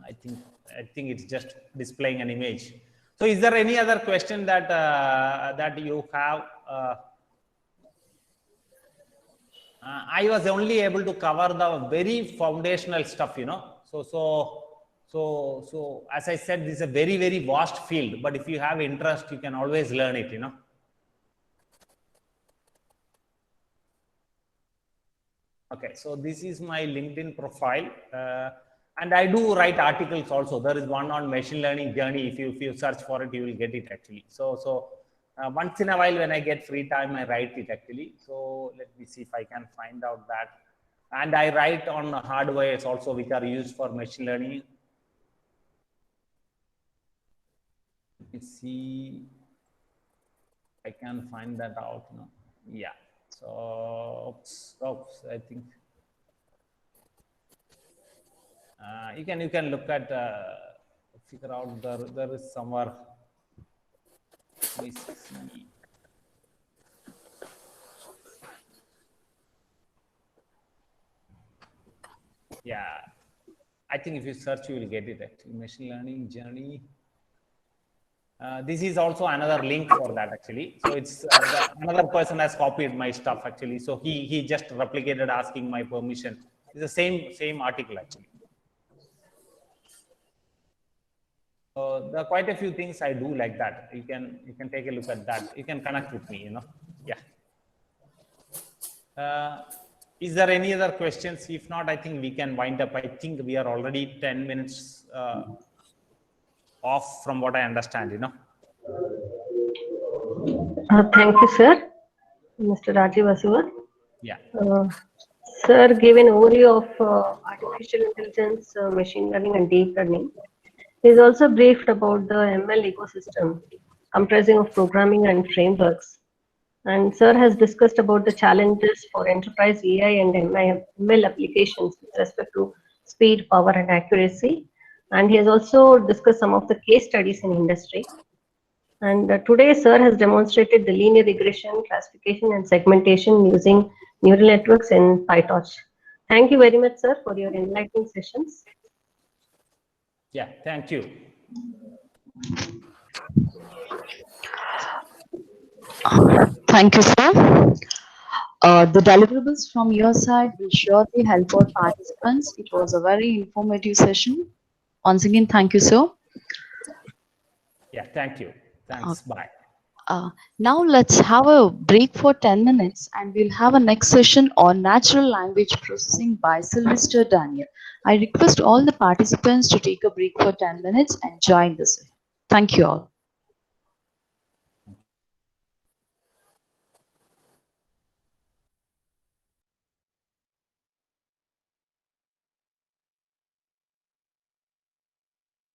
I think it's just displaying an image. So is there any other question that that you have? I was only able to cover the very foundational stuff, So as I said, this is a very, very vast field, but if you have interest, you can always learn it, Okay, so this is my LinkedIn profile. And I do write articles also. There is one on machine learning journey. If you search for it, you will get it actually. So once in a while when I get free time, I write it actually. So let me see if I can find out that. And I write on hardwares also, which are used for machine learning. Let me see. I can find that out. Yeah. So, oops, I think. You can look at, figure out there is somewhere. Let me see. Yeah, I think if you search, you will get it actually. Machine learning journey. This is also another link for that actually. So it's another person has copied my stuff actually. So he just replicated asking my permission. It's the same article actually. So there are quite a few things I do like that. You can take a look at that. You can connect with me, Yeah. Is there any other questions? If not, I think we can wind up. I think we are already 10 minutes off from what I understand, Thank you, sir. Mr. Rajiv Aswad. Yeah. Sir gave an overview of artificial intelligence, machine learning, and deep learning. He is also briefed about the ML ecosystem comprising of programming and frameworks. And sir has discussed about the challenges for enterprise AI and ML applications with respect to speed, power, and accuracy. And he has also discussed some of the case studies in industry. And today, sir has demonstrated the linear regression, classification, and segmentation using neural networks in PyTorch. Thank you very much, sir, for your enlightening sessions. Yeah, thank you. Thank you, sir. The deliverables from your side will surely help our participants. It was a very informative session. Once again, thank you, sir. Yeah, thank you. Thanks. Bye. Now let's have a break for 10 minutes and we'll have a next session on natural language processing by Sylvester Daniel. I request all the participants to take a break for 10 minutes and join this. Thank you all.